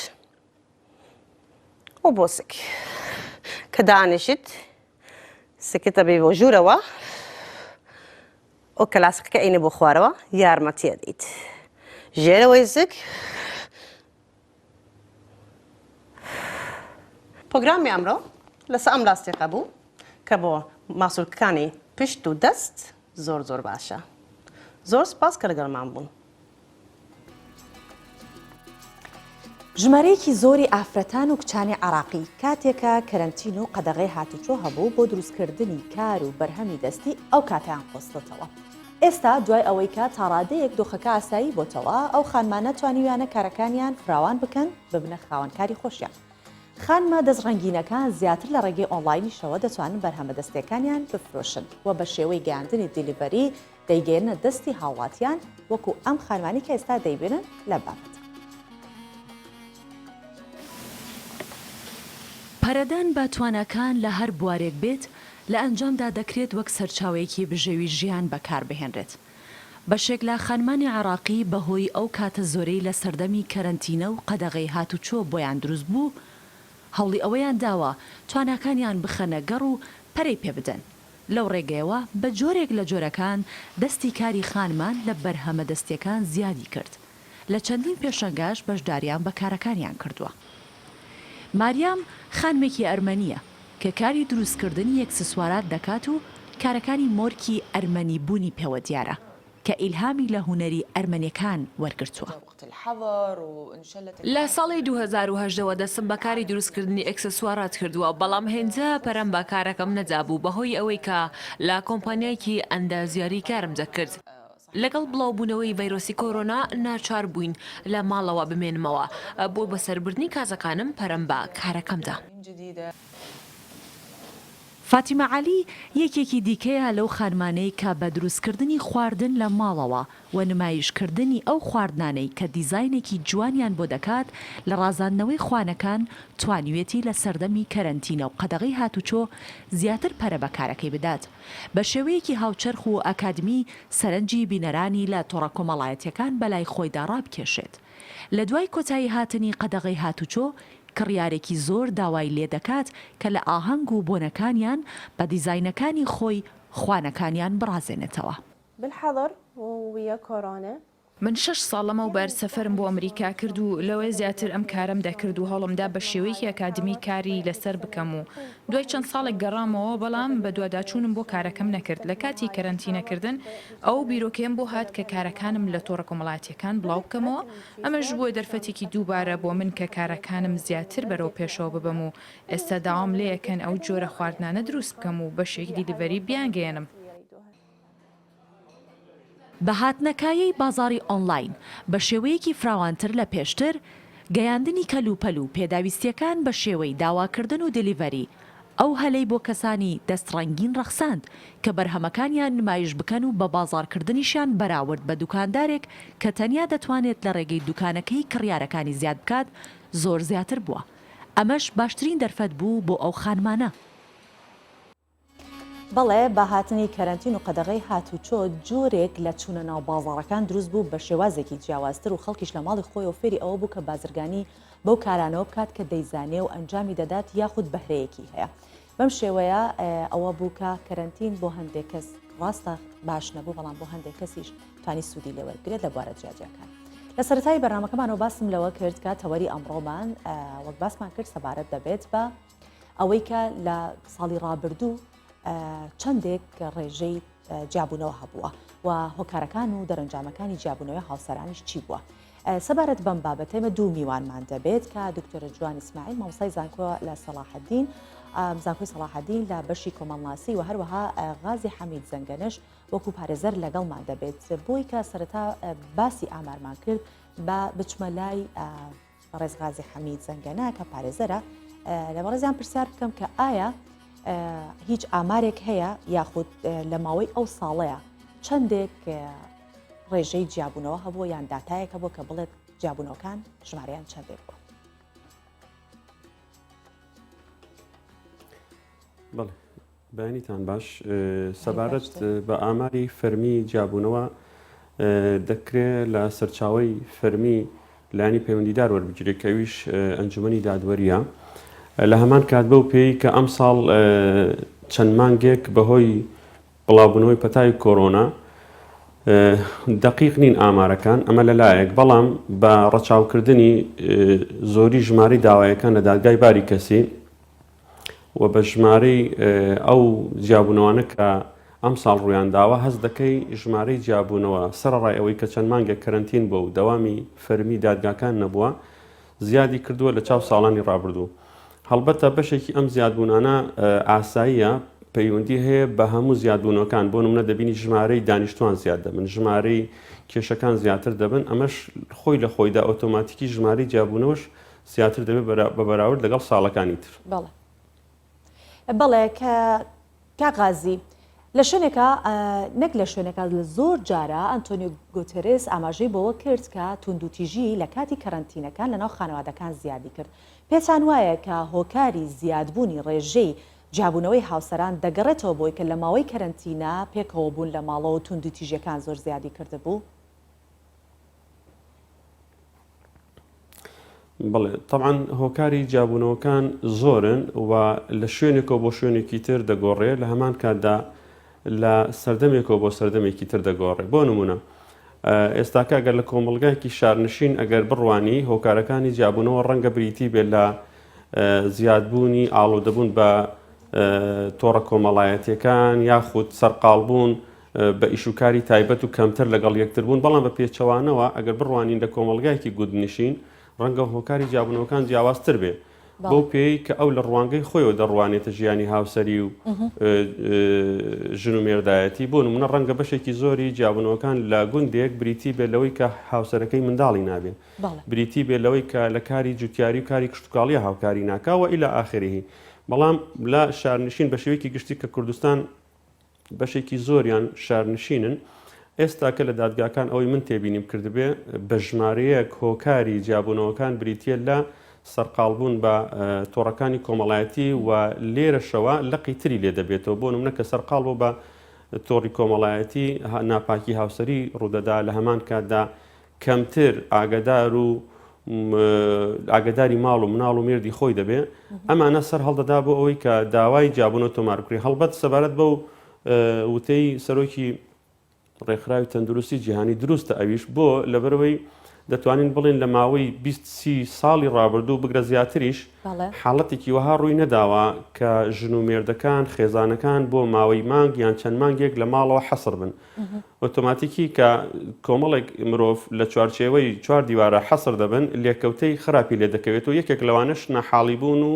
و بۆ سک کە دانیشت سکت ئەبێ بۆ ژوورەوە و کە لاستیقەکە ئەینە بۆ خوارەوە یارمەتیە دەیت ژێرەوەی زک. پرۆگرامی ئەمڕۆ لەسەر ئەم لاستیقە بوو کە بۆ ماسوولکەکانی پشت و دەست زۆر باشە. زۆر سپاس کە لەگەڵمان بوون. ژمارەیەکی زۆری ئافرەتان و کچانی عێراقی کاتێکە کەرەنتین و قەدەغەی هاتوچۆ هەبوو بۆ دروستکردنی کار و بەرهەمی دەستی ئەو کاتیان خۆستەوە. ئێستا دوای ئەوەی کە تا ڕادەیەک دۆخەکە ئاسایی بۆتەوە ئەو خانمانە توانیویانە کارەکانیان فراوان بکەن ببنە خاوەنکاری خۆشیان. خانمە دەستڕەنگینەکان زیاتر لە ڕێگەی ئۆنلاینیشەوە دەتوانن بەرهەمە دەستیەکانیان بفرۆشن و بە شێوەی گەیاندنی دیلیڤەری دەیگەێنە دەستی هاوڵاتیان وەکو ئەم خانمانی کە ئێستا دەیبێنن لە بابەت. پەرەدان بە توانەکان لە هەر بوارێک بێت لە ئەنجامدا دەکرێت وەک سەرچاوەیەکی بژێوی ژیان بەکاربهێنرێت. بەشێک لە خانمانی عێراقی بەهۆی ئەو کاتە زۆرەی لە سەردەمی کەرەنتینە و قەدەغەی هاتوچۆ بۆیان دروست بوو هەوڵی ئەوەیان داوە توانەکانیان بخەنە گەڕ و پەرەی پێ بدەن. لەو ڕێگەیەوە بە جۆرێک لە جۆرەکان دەستی کاری خانمان لە بەرهەمە دەستیەکان زیادی کرد. لە چەندین پێشەنگاش بەشداریان بە کارەکانیان کردووە. ماریام خانمێکی ئەرمەنیە کە کاری دروستکردنی ئەکسسوارات دەکات و کارەکانی مۆرکی ئەرمەنی بوونی پێوە دیارە کە ئیلهامی لە هونەری ئەرمەنیەکان وەرگرتووە. لە ساڵی 2010ەوە دەستم بەکاری دروستکردنی ئەکسسوارات کردووە بەڵام هێنجە پەرەم بە کارەکەم نەجابوو بەهۆی ئەوەی کە لە کۆمپانیایەکی ئەندازیاری کارم دەکرد. لەگەڵ بڵاوبوونەوەی ڤایرۆسی کۆرۆنا ناچار بووین لە ماڵەوە بمێنمەوە بۆ بەسەربردنی کازەکانم پەرەم بە کارەکەمدا. فاتیمە عەلی یەکێکی دیکەیە لەو خانمانەی کە بە دروستکردنی خواردن لە ماڵەوە و نمایشکردنی ئەو خواردنانەی کە دیزاینێکی جوانیان بۆ دەکات لە ڕازاندنەوەی خوانەکان توانیوێتی لە سەردەمی کەرەنتینە و قەدەغەی هاتوچۆ زیاتر پەرە بەکارەکەی بدات. بە شێوەیەکی هاوچەرخ و ئەکادمی سەرنجی بینەرانی لە تۆڕە کۆمەڵایەتیەکان بەلای خۆیدا ڕابکێشێت. لە دوای کۆتایی هاتنی قەدەغەی هاتوچۆ کڕیارێکی زۆر داوای لێ دەکات کە لە ئاهەنگ و بۆنەکانیان بە دیزاینەکانی خۆی خوانەکانیان بڕازێنێتەوە. بالحەضر ویە کۆرۆنە من 6 ساڵەمە و بەرسەفەرم بۆ ئەمریکا کرد و لەوەی زیاتر ئەم کارم دەکرد و هەڵمدا بە شێوەیەکی ئەکادمی کاری لەسەر بکەم و دوای چەند ساڵێک گەڕامەوە بەڵام بە دوواداچوونم بۆ کارەکەم نەکرد. لە کاتی کەرەنتینەکردن ئەو بیرۆکەم بۆ هات کە کارەکانم لە تۆڕە کۆمەڵایەتیەکان بڵاو بکەمەوە. ئەمەش بووە دەرفەتێکی دووبارە بۆ من کە کارەکانم زیاتر بەرەو پێشەوە ببەم و ئێستا داوام لێ یەکەن ئەو جۆرە خواردنانە دروست بکەم و بەشێک دیلیڤەری بیانگەێنم. بە هاتنەکایەی بازاڕی ئۆنلاین بە شێوەیەکی فراوانتر لە پێشتر گەیاندنی کەلوپەل و پێداویستیەکان بە شێوەی داواکردن و دلیڤەری ئەو هەلەی بۆ کەسانی دەستڕەنگین ڕەخساند کە بەرهەمەکانیان نمایش بکەن و بە بازاڕکردنیشان بەراورد بە دوکاندارێک کە تەنیا دەتوانێت لە ڕێگەی دوکانەکەی کڕیارەکانی زیاد بکات زۆر زیاتر بووە. ئەمەش باشترین دەرفەت بوو بۆ ئەو خانمانە. بەڵێ بە هاتنی کەرەنتین و قەدەغەی هاتوچۆ جۆرێک لە چوونە ناو بازاڕەکان دروست بوو بە شێوازێکی جیاوازتر و خەڵکیش لە ماڵی خۆی و فێری ئەوە بوو کە بازرگانی بەو کارانەوە بکات کە دەیزانێ و ئەنجامی دەدات یاخود بەهرەیەکی هەیە. بەم شێوەیە ئەوە بوو کە کەرەنتین بۆ هەندێک کەس ڕاستە باش نەبوو بەڵام بۆ هەندێک کەسیش توانی سوودی لێوەرگرێت لە بوارە جیاجیەکان. لە سەرەتای بەرنامەکەمانەوە باسم لەوە کرد کە تەوەری ئەمڕۆمان وەک باسمان کرد سەبارەت دەبێت بە ئەوەی کە لە ساڵی ڕابردوو چەندێک ڕێژەی جیابوونەوە هەبووە و هۆکارەکان و دەرەنجامەکانی جیابوونەوەی هاوسەرانیش چی بووە. سەبارەت بەم بابەتەمە دوو میوانمان دەبێت کە دکتۆرە جوان ئیسماعیل مامۆستای زانکۆ لە سەلاحەدین زانکۆی سەلاحەدین لە بەشی کۆمەڵناسی و هەروەها غازی حەمید زەنگەنش وەکو پارێزەر لەگەڵمان دەبێت بۆی کە سەرەتا باسی ئامارمان کرد بە بچمە لای ڕێز غازی حەمید زەنگەنە کە پارێزەرە لە بەڕێزیان پرسیار بکەم کە ئایا هیچ ئامارێک هەیە یاخود لە ماوەی ئەو ساڵەیە چەندێک ڕێژەی جیابوونەوە هەبووە یان داتایەکە بۆ کە بڵێت جیابوونەوەکان ژمارەیان چەندێک بووە؟ بەڵێ بەیانیتان باش سەبارەت بە ئاماری فەرمی جیابوونەوە دەکرێت لە سەرچاوی فەرمی لانی پەیوەندیدار وەربگیرێت کەویش ئەنجومەنی دادوەریە لە هەمان کات بەو پێی کە ئەم ساڵ چەند مانگێک بەهۆی بڵاوبوونەوەی پەتای کۆرۆنا دقیق نین ئامارەکان ئەمە لەلایەک بەڵام بە ڕەچاوکردنی زۆری ژمارەی داوایەکان لە دادگای باری کەسی و بە ژمارەی ئەو جیابوونەوەانە کە ئەم ساڵ ڕویان داوە هەست دەکەی ژمارەی جیابوونەوە سەرڕای ئەوەی کە چەند مانگێک کەرنتین بۆ و دەوامی فەرمی دادگاکان نەبووە زیادی کردووە لە چاو ساڵانی ڕابردوو. هەڵبەتە بەشێکی ئەم زیادبوونانە ئاساییە پەیوەندی هەیە بە هەموو زیادبوونەکان بۆ نمونە دەبینی ژمارەی دانیشتوان زیاد دەبن ژمارەی کێشەکان زیاتر دەبن ئەمەش خۆی لە خۆیدا ئۆتۆماتیکی ژمارەی جیابوونەوەش زیاتر دەبێت بە بەراورد لەگەڵ ساڵەکانی تر. بەڵێ کە غازی لە شوێنێکە نەک لە شوێنێکە لە زۆر جارە ئەنتۆنیۆ گوتێرێس ئاماژەی بەوە کرد کە توندوتیژی لە کاتی کەرەنتینەکان لەناو خانەوادەکان زیادی کرد. پێتان وایە کە هۆکاری زیادبوونی ڕێژەی جیابوونەوەی هاوسەران دەگەڕێتەوە بۆی کە لە ماوەی کەرەنتینە پێکەوە بوون لە ماڵەوە و توندوتیژەکان زۆر زیادی کردبوو؟ بڵێ طبعاً هۆکاری جیابوونەوەکان زۆرن و لە شوێنێکەوە بۆ شوێنێکی تر دەگۆڕێت لە هەمان کاتدا لە سەردەمێکەوە بۆ سەردەمێکی تر دەگۆڕێت. بۆ نمونە ئێستاکە ئەگەر لە کۆمەڵگایەکی شارنشین ئەگەر بڕوانی هۆکارەکانی جیابوونەوە ڕەنگە بریتی بێت لە زیادبوونی ئاڵودەبوون بە تۆڕە کۆمەڵایەتیەکان یاخود سەرقاڵبوون بە ئیشوکاری تایبەت و کەمتر لەگەڵ یەکتر بوون بەڵام بە پێچەوانەوە ئەگەر بڕوانین لە کۆمەڵگایەکی گودنشین ڕەنگە هۆکاری جیابوونەوەکان جیاوازتر بێ بۆ پێی کە ئەو لە ڕوانگەی خۆیەوە دەڕوانێتە ژیانی هاوسەری و ژن و مێردایەتی بۆ نمونە ڕەنگە بەشێکی زۆری جیابوونەوەکان لە گوندێک بریتی بێت لەوەی کە هاوسەرەکەی منداڵی نابێت بریتی بێت لەوەی کە لە کاری جوتیاری و کاری کشتتوکاڵیە هاوکاری ناکاوە ئیلا ئاخریهی بەڵام لە شارنشین بە شێوەیەکی گشتی کە کوردستان بەشێکی زۆریان شارنشینن ئێستا کە لە دادگاکان ئەوەی من تێبینیم کردبێ بە ژمارەیەک هۆکاری جیابوونەوەکان بریتە لە سەرقاڵبوون بە تۆڕەکانی کۆمەڵایەتی و لێرەشەوە لەقی تری لێ دەبێتەوە بۆ نمونە کە سەرقاڵ بوو بە تۆڕی کۆمەڵایەتی ناپاکی هاوسەری ڕوودەدا لە هەمان کاتدا کەمتر ئاگدار و ئاگداری ماڵ و مناڵ و مێردی خۆی دەبێ ئەمانە سەر هەڵدەدا بۆ ئەوەی کە داوای جیابوونەوە تۆمارکردی هەڵبەت سەبارەت بەو وتەی سەرۆکی ڕێکخراوی تەندروستی جیهانی دروستە ئەویش بۆ لەبەرەوەی دەتوانین بڵێن لە ماوەی 20 ساڵی ڕابردوو بگرە زیاتریش حاڵەتێکی وەها ڕووی نەداوە کە ژن و مێردەکان خێزانەکان بۆ ماوەی مانگ یان چەند مانگێک لە ماڵەوە حەسر بن ئۆتۆماتیکی کە کۆمەڵێک مرۆڤ لە چوارچێوەی چوار دیوارە حەسر دەبن لێکەوتەی خراپی لێ دەکەوێت و یەکێک لەوانش نەحاڵی بوون و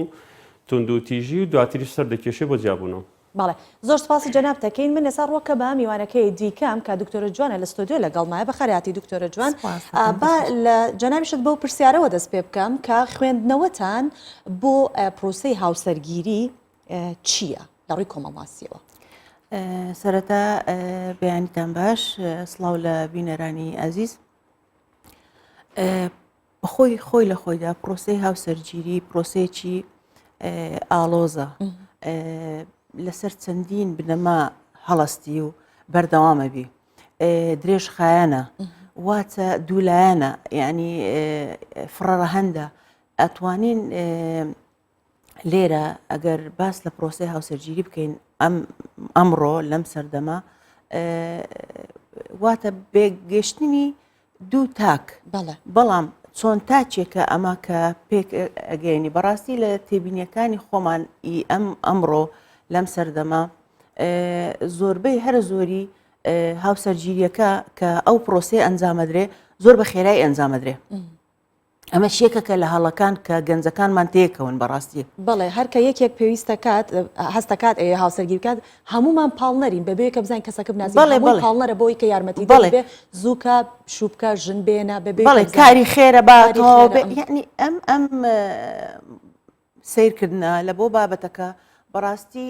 توندوتیژی و دواتریش سەر دەکێشێ بۆ جیابوونەوە. بەڵێ زۆر سپاسی جەناب دەکەین من لەسەر ڕۆکە بە میوانەکەی دیکەم کە دکتۆرە جوانە لە ستۆدیۆ لەگەڵمایە بەخەریاتی دکتۆرە جوان با لە جەنابیشت بۆ پرسیارەوە دەست پێ بکەم کە خوێندنەوەتان بۆ پرۆسەی هاوسەرگیری چییە لە ڕووی کۆمەڵناسیەوە؟ سەرەتا بەیانیتان باش سڵاو لە بینەرانی ئازیز خۆی لە خۆیدا پرۆسەی هاوسەرگیری پرۆسەیەکی ئاڵۆزە لەسەر چەندین بنەما هەڵستی و بەردەوامە بی درێژ خایەنە واتە دوولایەنە یعنی فڕەرە هەندە ئەتوانین لێرە ئەگەر باس لە پرۆسەی هاوسەرگیری بکەین ئەمڕۆ لەم سەردەما واتە بێگەشتنی دوو تاک بەڵام چۆن تاچێکە ئەمە کە پێک ئەگەینی بەڕاستی لە تێبینیەکانی خۆمان ئەمڕۆ لەم سەردەما زۆربەی هەر زۆری هاوسەرگیریەکە کە ئەو پرۆسێ ئەنجامەدرێ زۆر بە خێرایی ئەنجامەدرێ. ئەمە شێکەکە لە هەڵەکان کە گەنجەکانمان تێکەون بەڕاستی. بەڵێ هەرکە یەکێک پێویستە کات هەستەکات ئێ هاوسەرگیر بکات هەمومان پاڵ نەرین بەبێ کە بزانین کەسەکە بنازی پاڵ نەرە بۆی کە یارمەتی بێ زووکە شووبکە ژن بێنە بەبێ بەڵێ کاری خێرە یعنی ئەم سیرکردنە لە بۆ بابەتەکە بەڕاستی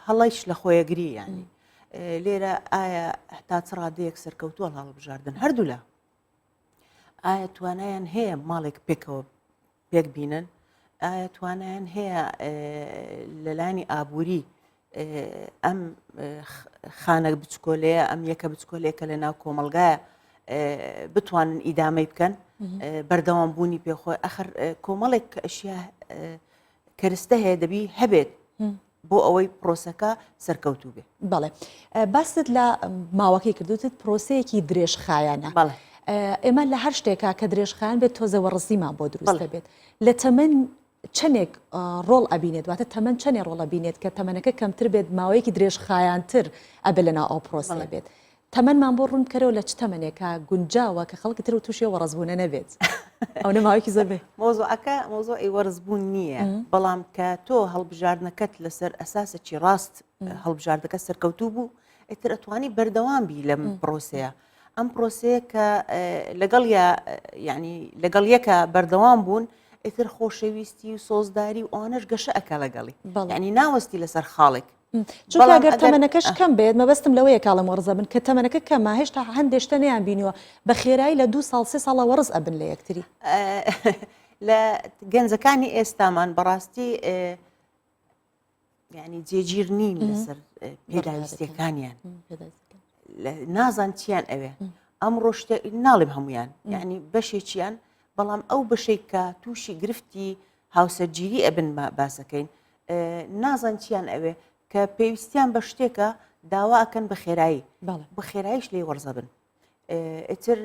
هەڵیش لە خۆیەگری ینی لێرە ئایا تا چ ڕادەیەک سەرکەوتووە هەڵبژاردن هەردوو لە ئایا توانایان هەیە ماڵێک پێکەوە پێک بینن ئایا توانایان هەیە لەلانی ئابووری ئەم خانە بچکۆلەیە ئەم یەکە بچکۆلێکە لە ناو کۆمەلگایە بتوانن ئیدامەی بکەن بەردەوام بوونی پێخۆی ئەخر کۆمەڵێک ئەشیا کەرستە هەیە دەبی هەبێت بۆ ئەوەی پرۆسەکە سەرکەوتوو بێ. بەڵێ باست لە ماوەکەی کردوتت پرۆسەیەکی درێژخایانە. ئێمە لە هەر شتێکا کە درێژخایان بێت تۆزەوە ڕزیمان بۆ دروستە بێت لە تەمەن چەندێک ڕۆڵ ئەبینێت واتە تەمەەن چەندێ ڕۆڵ ئەبینێت کە تەمەنەکە کەمتر بێت ماوەیەکی درێژخایانتر ئەبێ لەناو ئەو پرۆسە بێت تەمەنمان بۆ ڕوون بکەرەوە لە چ تەمەنێکە گونجاوە کە خەڵکی تر و تووشی وەڕزبوونە نەبێت ئەو نەماوەیەکی زۆر بێ مۆزوعەکە مۆزۆ ئەی وەرزبوون نییە بەڵام کە تۆ هەڵبژاردنەکەت لەسەر ئەساسێکی ڕاست هەڵبژاردەکە سەرکەوتوو بوو ئیتر ئەتوانی بەردەوام بی لەم پرۆسەیە ئەم پرۆسەیە کە لەگەڵ یەکە بەردەوام بوون ئیتر خۆشەویستی و سۆزداری و ئەوانەش گەشە ئەکە لەگەڵی ینی ناوەستی لەسەر خاڵێک چونکە ئەگەر تەمەنەکەش کەم بێت مەبەستم لەوەیە کاڵم وەرزە بن کە تەمەنەکە کەمە هێشتا هەندێشتە نەیان بینیوە بە خێرایی لە 2 ساڵ 3 ساڵە وەرز ئەبن لە یەکتری لە گەنجەکانی ئێستامان بەڕاستی ینی جێگیر نین لەسەر پێداویستیەکانیان نازان چیان ئەوێ ئەمڕۆ ناڵێم هەمویان یعنی بەشێکیان بەڵام ئەو بەشێک کە تووشی گرفتی هاوسەرگیری ئەبن باسەکەین نازان چیان ئەوێ کە پێویستیان بە شتێکە داواکەن بە خێرایی بە خێراییش لێ وەرزە بن ئیتر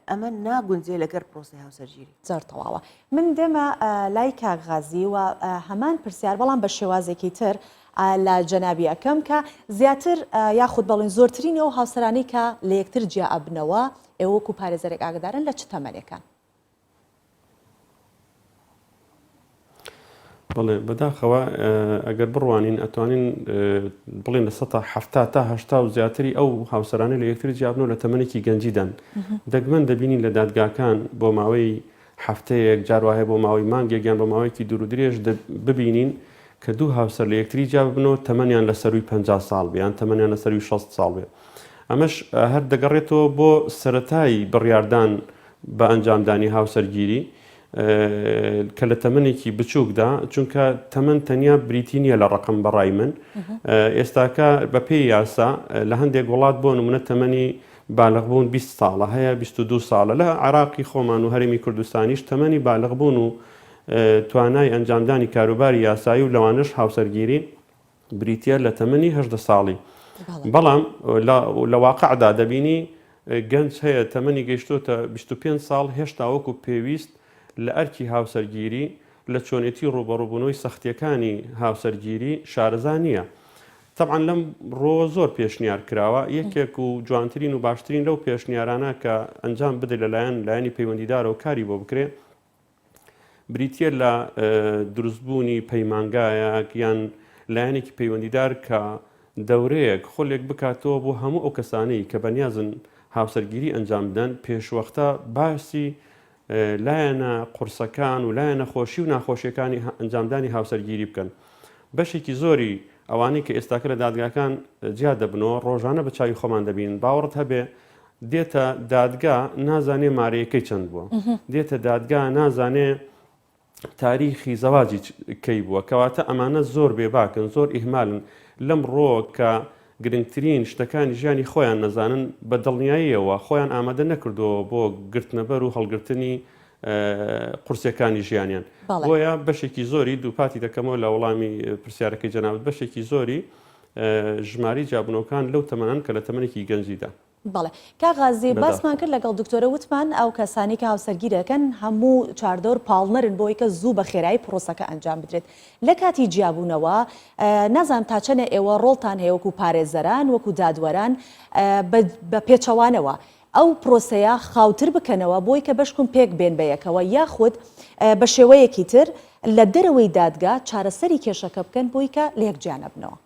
ئەمە ناگونجێ لەگەر پرۆسی هاوسەرگیری زۆر تەواوە من دێمە لای کاغازی و هەمان پرسیار بەڵام بە شێوازێکی تر لە جەنابی ئەەکەم کە زیاتر یاخود بەڵین زۆرترین ئەو هاوسەرانی کە لە یەکتر جیا ئەبنەوە ئێوە وەکو پارێزەرێک ئاگدارن لە چ تەمەنێکان بڵێ بەداخەوە ئەگەر بڕوانین ئەتوانین بڵێن لە 1970 تا 80 و زیاتری ئەو هاوسەرانە لە یەکتر جیابنەوە لە تەمەنێکی گەنجیدان دەگمەن دەبینین لە دادگاکان بۆ ماوەی هەفتەیەک جاروایە بۆ ماوەی مانگێکیان بۆ ماوەیەکی دوور و درێژ ببینین کە دوو هاوسەر لە یەکتری جیا ببنەوە تەمەنیان لە سەروی 50 ساڵ بێ یان تەمەنیان لە سەروی 60 ساڵ بێ ئەمەش هەر دەگەڕێتەوە بۆ سەرەتایی بڕیاردان بە ئەنجامدانی هاوسەرگیری کە لە تەمەنێکی بچووکدا چونکە تەمەن تەنیا بریتی نییە لە ڕقم بەڕای من ئێستاکە بە پێی یاسا لە هەندێک وڵات بۆ نمونە تەمەنی بالغبوون 20 ساڵە هەیە 22 ساڵە لە عراقی خۆمان و هەرێمی کوردستانیش تەمەنی بالغبوون و توانای ئەنجامدانی کاروباری یاسایی و لەوانش هاوسەرگیری بریتە لە تەمەنی 18 ساڵی بەڵام لە واقعدا دەبینی گەنج هەیە تەمەنی گەیشتۆتە 25 ساڵ هێشتا وەکو پێویست لە ئەرکی هاوسەرگیری لە چۆنێتی ڕوبەڕووبوونەوەی سەختیەکانی هاوسەرگیری شارەزا نییە. طبعا لەم ڕۆ زۆر پێشنیار کراوە یەکێک و جوانترین و باشترین لەو پێشنیارانە کە ئەنجام بدە لەلایەنی پەیوەندیدارە و کاری بۆ بکرێ بریتە لە دروستبوونی پەیمانگایە یان لایەنێکی پەیوەندیدار کە دەورەیەک خۆلێک بکاتەوە بۆ هەموو ئەو کەسانەی کە بەنیازن هاوسەرگیری ئەنجام بدەن پێشوەختە باسی لایەنە قورسەکان و لایەنە خۆشی و ناخۆشیەکانی ئەنجامدانی هاوسەرگیری بکەن. بەشێکی زۆری ئەوانەی کە ئێستاکە لە دادگاکان جیا دەبنەوە ڕۆژانە بە چاوی خۆمان دەبین باوەڕت هەبێ دێتە دادگا نازانێ مارەیەکەی چەند بووە دێتە دادگا نازانێ تاریخی زەواجی کەی بووە کەواتە ئەمانە زۆر بێباکن زۆر ئیهمالن لەم ڕۆ کە گرنگترین شتەکانی ژیانی خۆیان نەزانن بە دڵنیاییەوە خۆیان ئامادە نەکردەوە بۆ گرتنەبەر و هەڵگرتنی قورسەکانی ژیانیان بۆیە بەشێکی زۆری دووپاتی دەکەمەوە لە وەڵامی پرسیارەکەی جەنابەت بەشێکی زۆری ژماری جابنەوەکان لەو تەمەنان کە لە تەمەنێکی گەنجیدا بەڵێ کاغازی بەداخەوە. باسمان کرد لەگەڵ دکتۆرە وتمان ئەو کەسانی کە هاوسەرگیرەکەن هەموو چاردۆر پاڵنەرن بۆی کە زوو بە خێرایی پرۆسەکە ئەنجام بدرێت لە کاتی جیابوونەوە نازانم تا چەنە ئێوە ڕۆڵتان هەیە وەکو پارێزەران وەکو دادوەران بە پێچەوانەوە ئەو پرۆسەیە خاوتر بکەنەوە بۆی کە بەشکم پێک بێن بە یەکەوە یاخود بە شێوەیەکی تر لە دەرەوەی دادگا چارەسەری کێشەکە بکەن بۆی کە لە یەکجیانە بنەوە.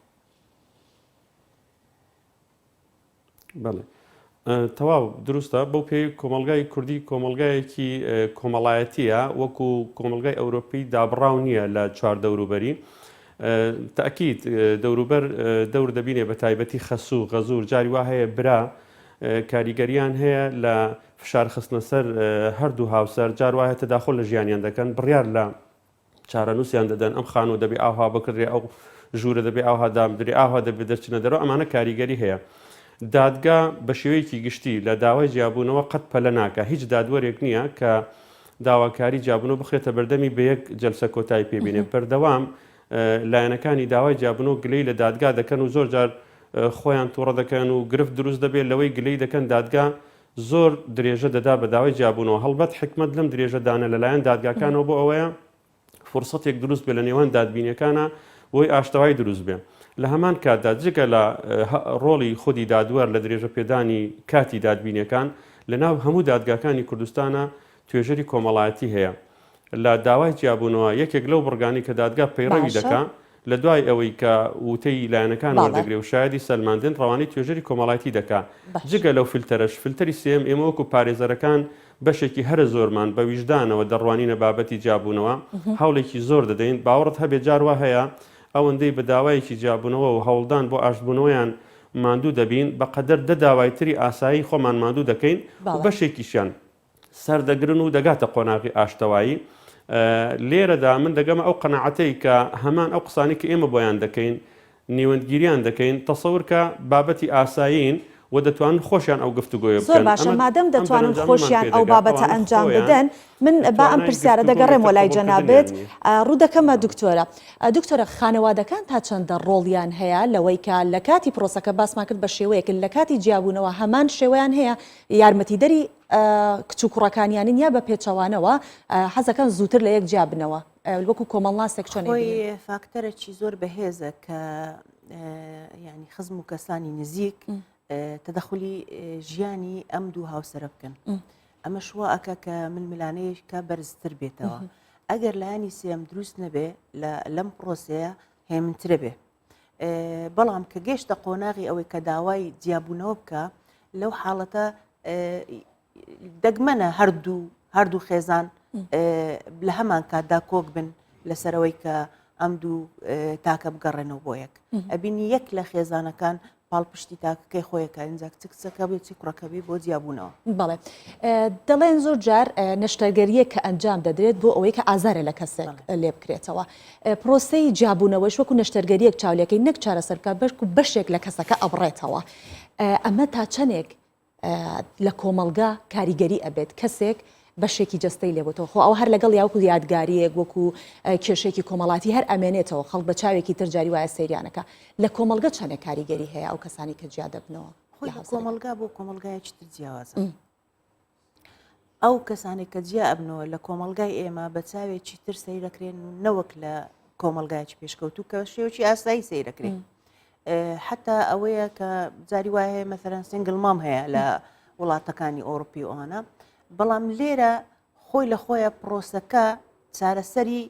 بەڵێ تەواو دروستە بەو پێی کۆمەلگای کوردی کۆمەلگایەکی کۆمەڵایەتیە وەکو کۆمەلگای ئەوروپی دابڕاو نییە لە چوار دەوروبەری تاکید دەوروبەر دەور دەبینێ بە تایبەتی خەسوو غەزوور جاری وا هەیە برا کاریگەریان هەیە لە فشار خستنە سەر هەردوو هاوسەر جار وایە تەداخل لە ژیانیان دەکەن بڕیار لە چارەنووسیان دەدەن ئەم خانوو دەبێ ئاها بکردێ ئەو ژوورە دەبێ ئاها دامدرێ ئاها دەبێت دەرچنە دەرەوە ئەمانە کاریگەری هەیە. دادگا بە شێوەیەکی گشتی لە داوای جیابوونەوە قەت پەلە ناکە هیچ دادوەرێک نییە کە داواکاری جیابوونەوە بخێتە بەردەمی بە یەک جەلسە کۆتایی پێبینێ بەردەوام لایەنەکانی داوای جیابوونەوە گلەی لە دادگا دەکەن و زۆر جار خۆیان تووڕە دەکەن و گرفت دروست دەبێت لەوەی گلەی دەکەن دادگا زۆر درێژە دەدا بە داوای جیابوونەوە هەڵبەت حکمت لەم درێژەدانە لەلایەن دادگاکانەوە بۆ ئەوەیە فرسەتێک دروست بێ لە نێوان دادبینیەکانە بۆی ئاشتەوای دروست بێ لە هەمان کاتدا جگە لە ڕۆڵی خودی دادوەر لە درێژە پێدانی کاتی دادبینیەکان لە ناو هەموو دادگاکانی کوردستانە توێژەری کۆمەڵایەتی هەیە لە داوای جیابوونەوە یەکێک لەو بڕگانی کە دادگا پەیڕەوی دەکات لە دوای ئەوەی کە وتەی لایەنەکان وەردەگرێ و شایدی سەلماندن ڕەوانەی توێژەری کۆمەڵایەتی دەکات جگە لەو فیلتەرەش فیلتەری سێم ئێمە وەکو پارێزەرەکان بەشێکی هەرە زۆرمان بە ویژدانەوە دەڕوانینە بابەتی جیابوونەوە هەوڵێکی زۆر دەدەین باوەڕت هەبێت جاروا هەیە ئەوەندەی بە داوایەکی جیابوونەوە و هەوڵدان بۆ ئاشتبوونەوەیان ماندوو دەبین بە قەدەر داوایتری ئاسایی خۆمان ماندوو دەکەین و بەشێکیشیان سەردەگرن و دەگاتە قۆناغی ئاشتەوایی لێرەدا من دەگەمە ئەو قەنەعەتەی کە هەمان ئەو قسانی کە ئێمە بۆیان دەکەین نیوەندگیریان دەکەین تەسەور کە بابەتی ئاسایین و دەتوانن خۆشیان ئەو گفتوگۆیە بکەن. زۆر باشە مادەم دەتوانن خۆشیان ئەو بابەتە ئەنجام بدەن من با ئەم پرسیارە دەگەڕێم وەلای جەنابێت ڕوو دەکەمە دکتۆرە دکتۆرە خانەوادەکان تا چەندە ڕۆڵیان هەیە لەوەی کە لە کاتی پرۆسەکە باسمان کرد بە شێوەیەک لە کاتی جیابوونەوە هەمان شێوەیان هەیە یارمەتیدەری کچ و کوڕەکانیانن یا بە پێچەوانەوە حەزەکەن زووتر لە یەک جیابنەوە وەکو کۆمەڵناسێک چۆنی فاکتەرێکی زۆر بەهێزە کە ینی خزم و کەسانی نزیک تەدەخلی ژیانی ئەم دوو هاوسەرە بکەن ئەمە شوە ئەکە کە ململانەیەکە بەرزتر بێتەوە ئەگەر لایانی سێم دروست نەبێ لەم پرۆسەیە هێمنترە بێ بەڵام کە گەشتە قۆناغی ئەوەی کە داوای جیابوونەوە بکە لەو حاڵەتە دەگمەنە هەردوو خێزان لە هەمان کاتدا کۆک بن لەسەرەوەی کە ئەم دوو تاکە بگەڕێنەوە بۆ یەک ئەبینی یەک لە خێزانەکان پاڵپشتی تاکەکەی خۆیەکە ئەنجا کچەکە بێتی کوڕەکەبی بۆ جیابوونەوە بەڵێ دەڵێن زۆر جار نەشتەرگەریە کە ئەنجام دەدرێت بۆ ئەوەی کە ئازارە لە کەسێک لێ بکرێتەوە پرۆسەی جیابوونەوەش وەکو نەشتەرگەریەک چاولەکەی نەک چارەسەرکە بەشک و بەشێک لە کەسەکە ئەبڕێتەوە ئەمە تا چەندێک لە کۆمەلگا کاریگەری ئەبێت کەسێک بەشێکی جستەی لێبێتەوە خۆ ئەو هەر لەگەڵ یاوکو یادگاریەک وەکو کێشێکی کۆمەڵاتی هەر ئەمێنێتەوە خەڵک بە چاوێکی تر جاری وایە سەیرانەکە لە کۆمەلگە چەندێک کاریگەری هەیە ئەو کەسانی کە جیا دەبنەوە خۆی کۆمەلگا بۆ کۆمەلگایەکی تر جیاوازە ئەو کەسانێک کە جیا ئەبنەوە لە کۆمەلگای ئێمە بە چاوێکی تر سەیرەکرێن نەوەک لە کۆمەلگایکی پێشکەوتوو کە شێوکی ئاسایی سەیرەکرێن حتا ئەوەیە کە جاری وایە مەثەرەن سنگل مام هەیە لە وڵاتەکانی ئەوروپی ئەوانە بەڵام لێرە خۆی لە خۆیە پرۆسەکە چارەسەری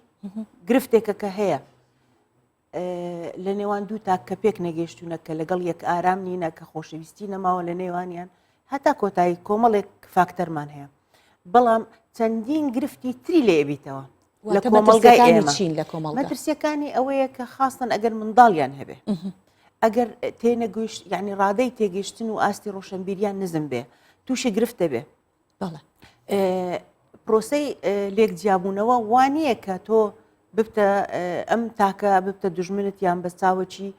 گرفتێکە کە هەیە لە نێوان دوو تاکە پێک نەگەیشتوونە کە لەگەڵ یەک ئارام نینە کە خۆشەویستی نەماوە لە نێوانیان هەتا کۆتایی کۆمەڵێک فاکتەرمان هەیە بەڵام چەندین گرفتی تری لێبیتەوە لە کۆمەلگای ئێمە مەترسیەکانی ئەوەیە کە خاستن ئەگەر منداڵیان هەبێ ئەگەر تێنەگەیشت یعنی ڕادەی تێگەیشتن و ئاستی ڕۆشنبیریان نزم بێ تووشی گرفتە بێ پرۆسەی لێک جیابوونەوە وانەیە کە تۆ ببتە ئەم تاکە ببتە دوژمنت یان بە چاوەکی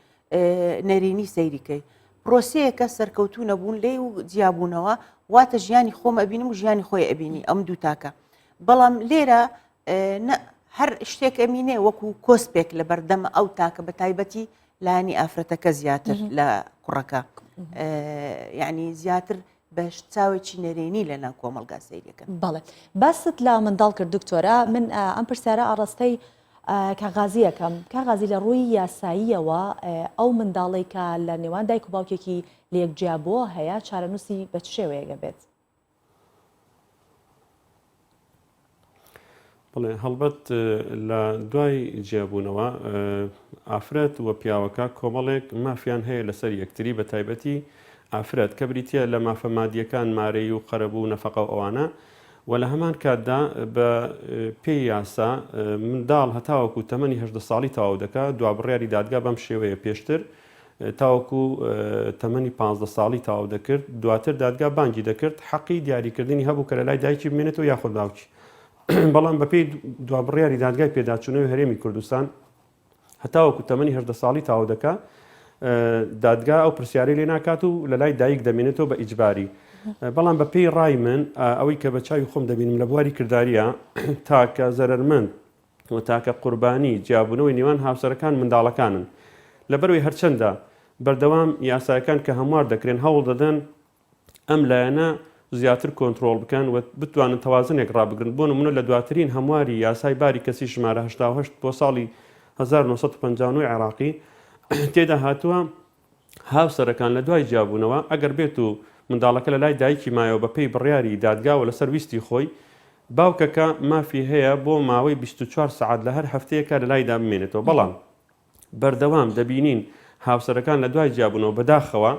نەرێنی سەیریکەی پرۆسەیەکە سەرکەوتوو نەبوون لێ و جیابوونەوە واتە ژیانی خۆم ئەبینم و ژیانی خۆی ئەبینی ئەم دوو تاکە بەڵام لێرە هەر شتێک ئەمینێ وەکو کۆسپێک لە بەردەمە ئەو تاکە بە تایبەتی لانی ئافرەتەکە زیاتر لە کوڕەکە یعنی زیاتر بە چاوێکی نەرێنی لە ناو کۆمەلگا سەیرەکەن. بەڵێ باست لە منداڵ کرد دکتۆرە من ئەم پرسیارە ئاڕاستەی کاغازیەکەم کاغازی لە ڕووی یاساییەوە ئەو منداڵی کە لە نێوان دایک و باوکێکی لە یەکجیابووە هەیە چارەنووسی بە چ شێوەیەگە بێت؟ بڵێ هەڵبەت لە دوای جیابوونەوە ئافرەت وە پیاوەکە کۆمەڵێک مافیان هەیە لەسەر یەکتری بە تایبەتی ئافرەت کە بریتە لە مافەمادیەکان مارەی و قەرەب و نەفەقە ئەوانە و لە هەمان کاتدا بە پێی یاسا منداڵ هەتاوەکو تەمەنی 18 ساڵی تەواو دەکات دوابڕیاری دادگا بەم شێوەیە پێشتر تاوەکو تەمەنی 15 ساڵی تەواو دەکرد دواتر دادگا بانگی دەکرد حەقی دیاریکردنی هەبوو کە لە لای دایکی بمێنێتەوە یاخود باوکی. بەڵام بەپێی دوابڕیاری دادگای پێداچوونەوەی هەرێمی کوردستان هەتاوەکو تەمەنی 18 ساڵی تەواو دەکات دادگا ئەو پرسیارەی لێ ناکات و لە لای دایک دەمێنێتەوە بە ئیجباری. بەڵام بەپێی ڕای من ئەوەی کە بە چاوی خۆم دەبینم لە بواری کردداریە تاکە زەرمەند و تاکە قوربانی جیابوونەوەی نێوان هاوسەرەکان منداڵەکانن لەبەرەوەی هەرچەندە بەردەوام یاسایەکان کە هەموار دەکرێن هەوڵ دەدەن ئەم لایەنە زیاتر کۆنتترۆل بکەن و بتوانن تەوازنێک ڕابگرن بۆ نمونە لە دواترین هەمواری یاسای باری کەسی ژمارە 1970 بۆ ساڵی 1950 عێراقی تێدا هاتووە هاوسەرەکان لە دوای جیابوونەوە ئەگەر بێت و منداڵەکە لە لای دایکی مایەوە بەپێی بڕیاری دادگاوە لەسەر ویستی خۆی باوکەکە مافی هەیە بۆ ماوەی 24 سعات لە هەر هەفتەیەکە لە لایدا بمێنێتەوە. بەڵام بەردەوام دەبینین هاوسەرەکان لە دوای جیابوونەوە بەداخەوە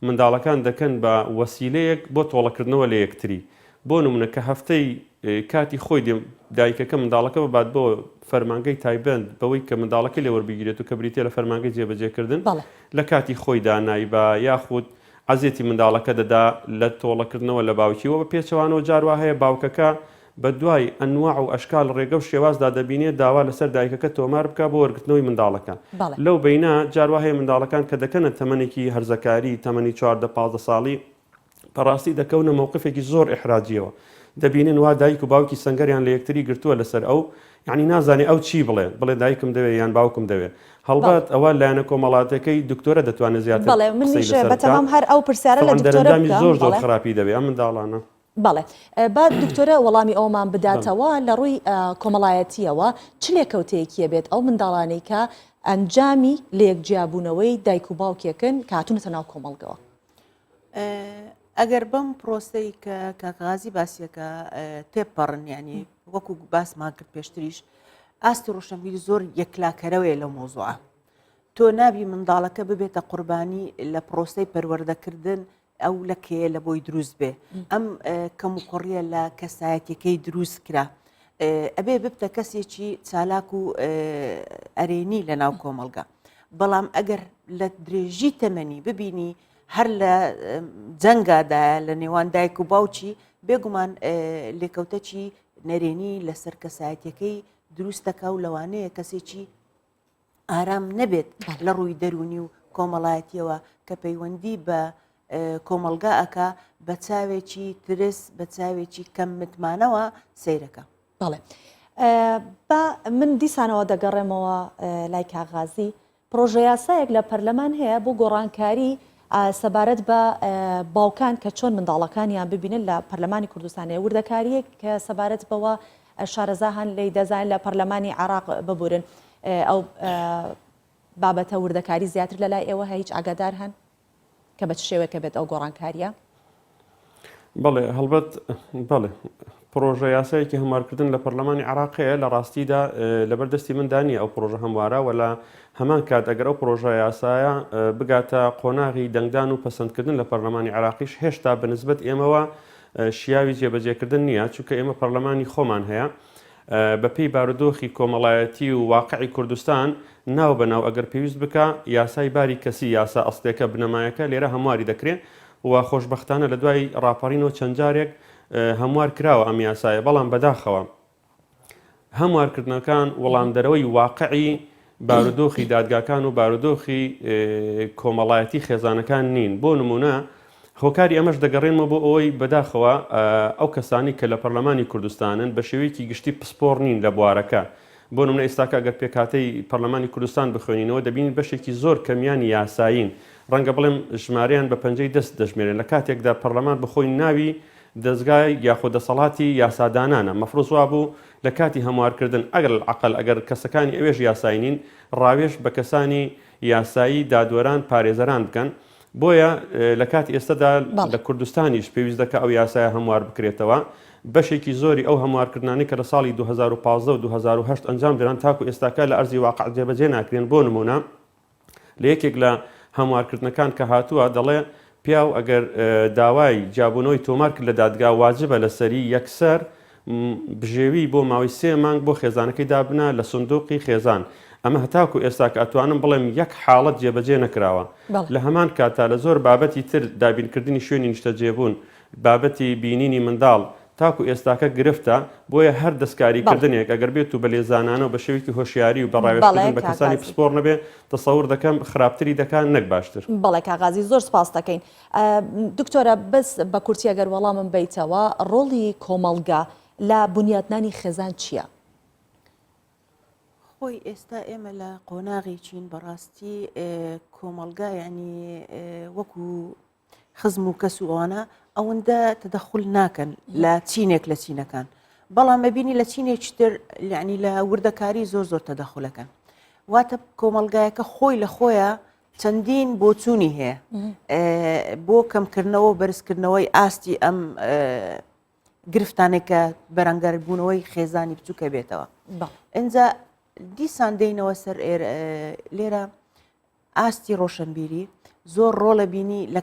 منداڵەکان دەکەن بە وەسیلەیەک بۆ تۆڵەکردنەوە لە یەکتری بۆ نمونە کە هەفتەی کاتی خۆی دایکەکە منداڵەکە ببات بۆ فەرمانگەی تایبەت بەوەی کە منداڵەکە لێوەربگیرێت و کە بریتێ لە فەرمانگەی جێبەجێکردن لە کاتی خۆی دانایی بە یاخود عزیێتی منداڵەکە دەدا لە تۆڵەکردنەوە لە باوکیەوە بە پێچەوانەوە جاروا هەیە باوکەکە بە دوای ئەنواع و ئەشکال ڕێگە و شێوازدا دەبینێت داوا لەسەر دایکەکە تۆمار بکە بۆ وەرگرتنەوەی منداڵەکە. لەو بینە جاروا هەیە منداڵەکان کە دەکەنە تەمەنێکی هەرزەکاری تەمەنی 14-15 ساڵی بەڕاستی دەکەونە مووقفێکی زۆر ئیحراجیەوە دەبینن وا دایک و باوکی سەنگەریان لە یەکتری گرتووە لەسەر ئەو یعنی نازانێ ئەو چی بڵێ دایکم دەوێت یان باوکم دەوێت هەڵبات ئەوە لایەنە کۆمەڵاتەکەی دکتۆرە دەتوانێت زیاتر بەتەمام هەر ئەو پرسیارە لە دکتۆرەدامی زۆر خراپی دەوێت ئەم منداڵانە. بەڵێ با دکتۆرە وەڵامی ئەومان بداتەوە لە ڕووی کۆمەڵایەتیەوە چ لێکەوتەیەکیە بێت ئەو منداڵانەی کە ئەنجامی لە یەکجیابوونەوەی دایک و باوکێکن کاتونەتە ناو کۆمەڵگەوە. ئەگەر بەم پرۆسەی کە کاغازی باسیەکە تێپەڕن ینی وەکو باسمان کرد پێشتریش ئاستی ڕۆشنبیری زۆر یەکلاکەرەوەی لە مۆزوعە تۆ نابی منداڵەکە ببێتە قوربانی لە پرۆسەی پەروەردەکردن ئەو لەکەیە لە بۆی دروست بێ ئەم کەم و کوڕیە لە کەسایەتەکەی دروست کرا ئەبێ ببتە کەسێکی چالاک و ئەرێنی لە ناو کۆمەلگا. بەڵام ئەگەر لە درێژی تەمەنی ببینی هەر لە جەنگادا لە نێوان دایک و باوچی بێگومان لێکەوتەکی نەرێنی لەسەر کەسایەتەکەی دروستەکە و لەوانەیە کەسێکی ئارام نەبێت لە ڕووی دەرونی و کۆمەڵایەتیەوە کە پەیوەندی بە کۆمەلگا ئەکا بە چاوێکی ترس بە چاوێکی کەم متمانەوە سیرەکە. بەڵێ با من دیسانەوە دەگەڕێمەوە لای کاغازی پرۆژە یاسایەک لە پەرلەمان هەیە بۆ گۆڕانکاری سەبارەت بە باوکان کە چۆن منداڵەکانیان ببینن لە پەرلەمانی کوردستانەیە وردەکاریەک کە سەبارەت بەوە شارەزاهان لی دەزانین لە پەرلەمانی عێراق ببورن ئەو بابەتە وردەکاری زیاتر لە لای ئێوە هیچ ئاگادار هەن کە بە چ شێوەیەکە بێت ئەو گۆڕانکاریە؟ بەڵێ هەڵبەت بەڵێ پرۆژە یاسایەکی هەموارکردن لە پەرلەمانی عێراقەیە لە ڕاستیدا لەبەردەستی من دانی ئەو پرۆژە هەموارە و لە هەمان کات ئەگەر ئەو پرۆژە یاسایە بگاتە قۆناغی دەنگدان و پەسەندکردن لە پەرلەمانی عێراقیش هێشتا بەنسبەت ئێمەوە شیاوی جێبەجێکردن نییە چونکە ئێمە پەرلەمانی خۆمان هەیە بەپێی بارودۆخی کۆمەڵایەتی و واقعی کوردستان ناو بەناو ئەگەر پێویست بکە یاسای باری کەسی یاسا ئەسڵێکە بنەمایەکە لێرە هەمواری دەکرێت و خۆشبەختانە لە دوای ڕاپەڕینەوە چەند جارێک هەموار کراوە ئەم یاسایە بەڵام بەداخەوە هەموارکردنەکان وەڵامدەرەوەی واقعی بارودۆخی دادگاکان و بارودۆخی کۆمەڵایەتی خێزانەکان نین. بۆ نمونە هۆکاری ئەمەش دەگەڕێنمە بۆ ئەوەی بەداخەوە ئەو کەسانی کە لە پەرلەمانی کوردستانن بە شێوەیەکی گشتی پسپۆڕ نین لە بوارەکە بۆ نمونە ئێستاکە ئەگەر پێکاتەی پەرلەمانی کوردستان بخوێنینەوە دەبینی بەشێکی زۆر کەمیانی یاسایین ڕەنگە بڵێم ژمارەیان بە پەنجەی دەست دەژمێرێن لە کاتێکدا پەرلەمان بخۆی ناوی دەستگای یاخۆ دەسەڵاتی یاسادانانە مەفرۆز وا بوو لە کاتی هەموارکردن ئەگەر عقل ئەگەر کەسەکانی ئەوێژ یاساینین ڕاوێژ بە کەسانی یاسایی دادوەران پارێزەران بکەن بۆیە لە کاتی ئێستادا لە کوردستانیش پێویست دەکە ئەو یاسایە هەموار بکرێتەوە بەشێکی زۆری ئەو هەموارکردانی کە لە ساڵی 2015 و 2010 ئەنجام دران تاکو ئێستاکە لە ئەرزی واقع جێبەجێ ناکرێن بۆ نمونە لە یەکێک لە هەموارکردنەکان کە هاتووە دەڵێ پیاو ئەگەر داوای جابوونەوەی تۆمار کرد لە دادگا واجبە لەسەری یەکسەر بژێوی بۆ ماوەی 3 مانگ بۆ خێزانەکەی دابنا لە سندوقی خێزان ئەمە هەتاکو ئێستا کە ئەتوانم بڵێم یەک حاڵەت جێبەجێ نەکراوە لە هەمان کاتا لە زۆر بابەتی تر دابینکردنی شوێنی نیشتە جێبوون بابەتی بینینی منداڵ تاکو ئێستاکە گرفتە بۆیە هەر دەستکاریکردنێک ئەگەر بێت و بە لێزانانە و بە شێوێکی هۆشیاری و بەڕاوێژکردن بە کەسانی پسپۆر نەبێ تەسەور دەکەم خراپتری دەکات نەک باشتر. بەڵێ کاغازی زۆر سپاس دەکەین. دکتۆرە بەس بە کورتی ئەگەر وەڵامم بیتەوە ڕۆڵی کۆمەڵگا لە بنیاتنانی خێزان چییە؟ خۆی ئێستا ئێمە لە قۆناغی چین بەڕاستی کۆمەڵگا ینی وەکو خزم و کەس و ئەوانە ئەوەندە تەدەخل ناکەن لە چینێک لە چینەکان بەڵام مەبینی لە چینێکی تر یعنی لە وردەکاری زۆر زۆر تەدەخلەکەن واتە کۆمەڵگایەکە خۆی لە خۆیە چەندین بۆچوونی هەیە بۆ کەمکردنەوە بەرزکردنەوەی ئاستی ئەم گرفتانێکە بەرەنگەر بوونەوەی خێزانی بچووکە بێتەوە ئەنجا دیسان دێنەوە سەر لێرە ئاستی ڕۆشنبیری زۆر ڕۆڵە بینی لە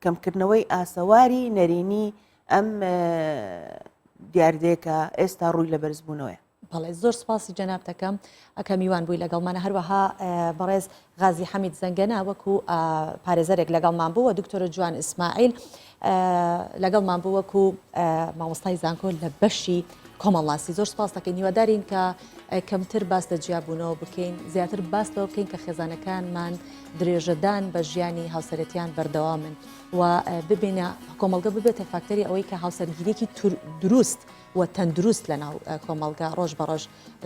کەمکردنەوەی ئاسەواری نەرینی ئەم دیاردەیەکە ئێستا ڕووی لە بەرزبوونەوەی. بەڵێ زۆر سپاسی جەناب دەکەم ئەکە میوان بووی لەگەڵمانە هەروەها بەڕێز غازی حەمید زەنگەنە وەکو پارێزەرێک لەگەڵمان بوو و دکتۆرە جوان ئیسماعیل لەگەڵمان بوو وەکو مامۆستای زانکۆ لە بەشی کۆمەڵاسی زۆر سپاس دەکەین هیوادارین کە کەمتر باس لە جیابوونەوە بکەین زیاتر باستەوە بکەین کە خێزانەکانمان درێژەدان بە ژیانی هاوسەرەتیان بەردەوامن و ببینە کۆمەڵگە ببێتە فاکتەری ئەوەی کە هاوسەرگیریەکی دروست و تەندروست لە ناو کۆمەڵگا ڕۆژ بە ڕۆژ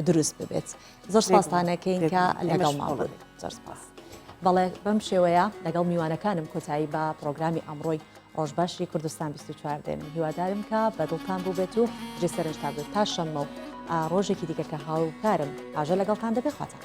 دروست ببێت. زۆر سپاسانەکەین کە لەگەڵمان بوون. زۆر سپاس. بەڵێ بەم شێوەیە لەگەڵ میوانەکانم کۆتایی بە پرۆگرامی ئەمڕۆی ڕۆژباشی کوردستان 24 دێنم هیوادارم کە بەدڵتان بوو بێت و جێ سەرنج تا بێت تا شەممە و ڕۆژێکی دیکە کە هاوکارم ئاژە لەگەڵتان دەبێت خواتان.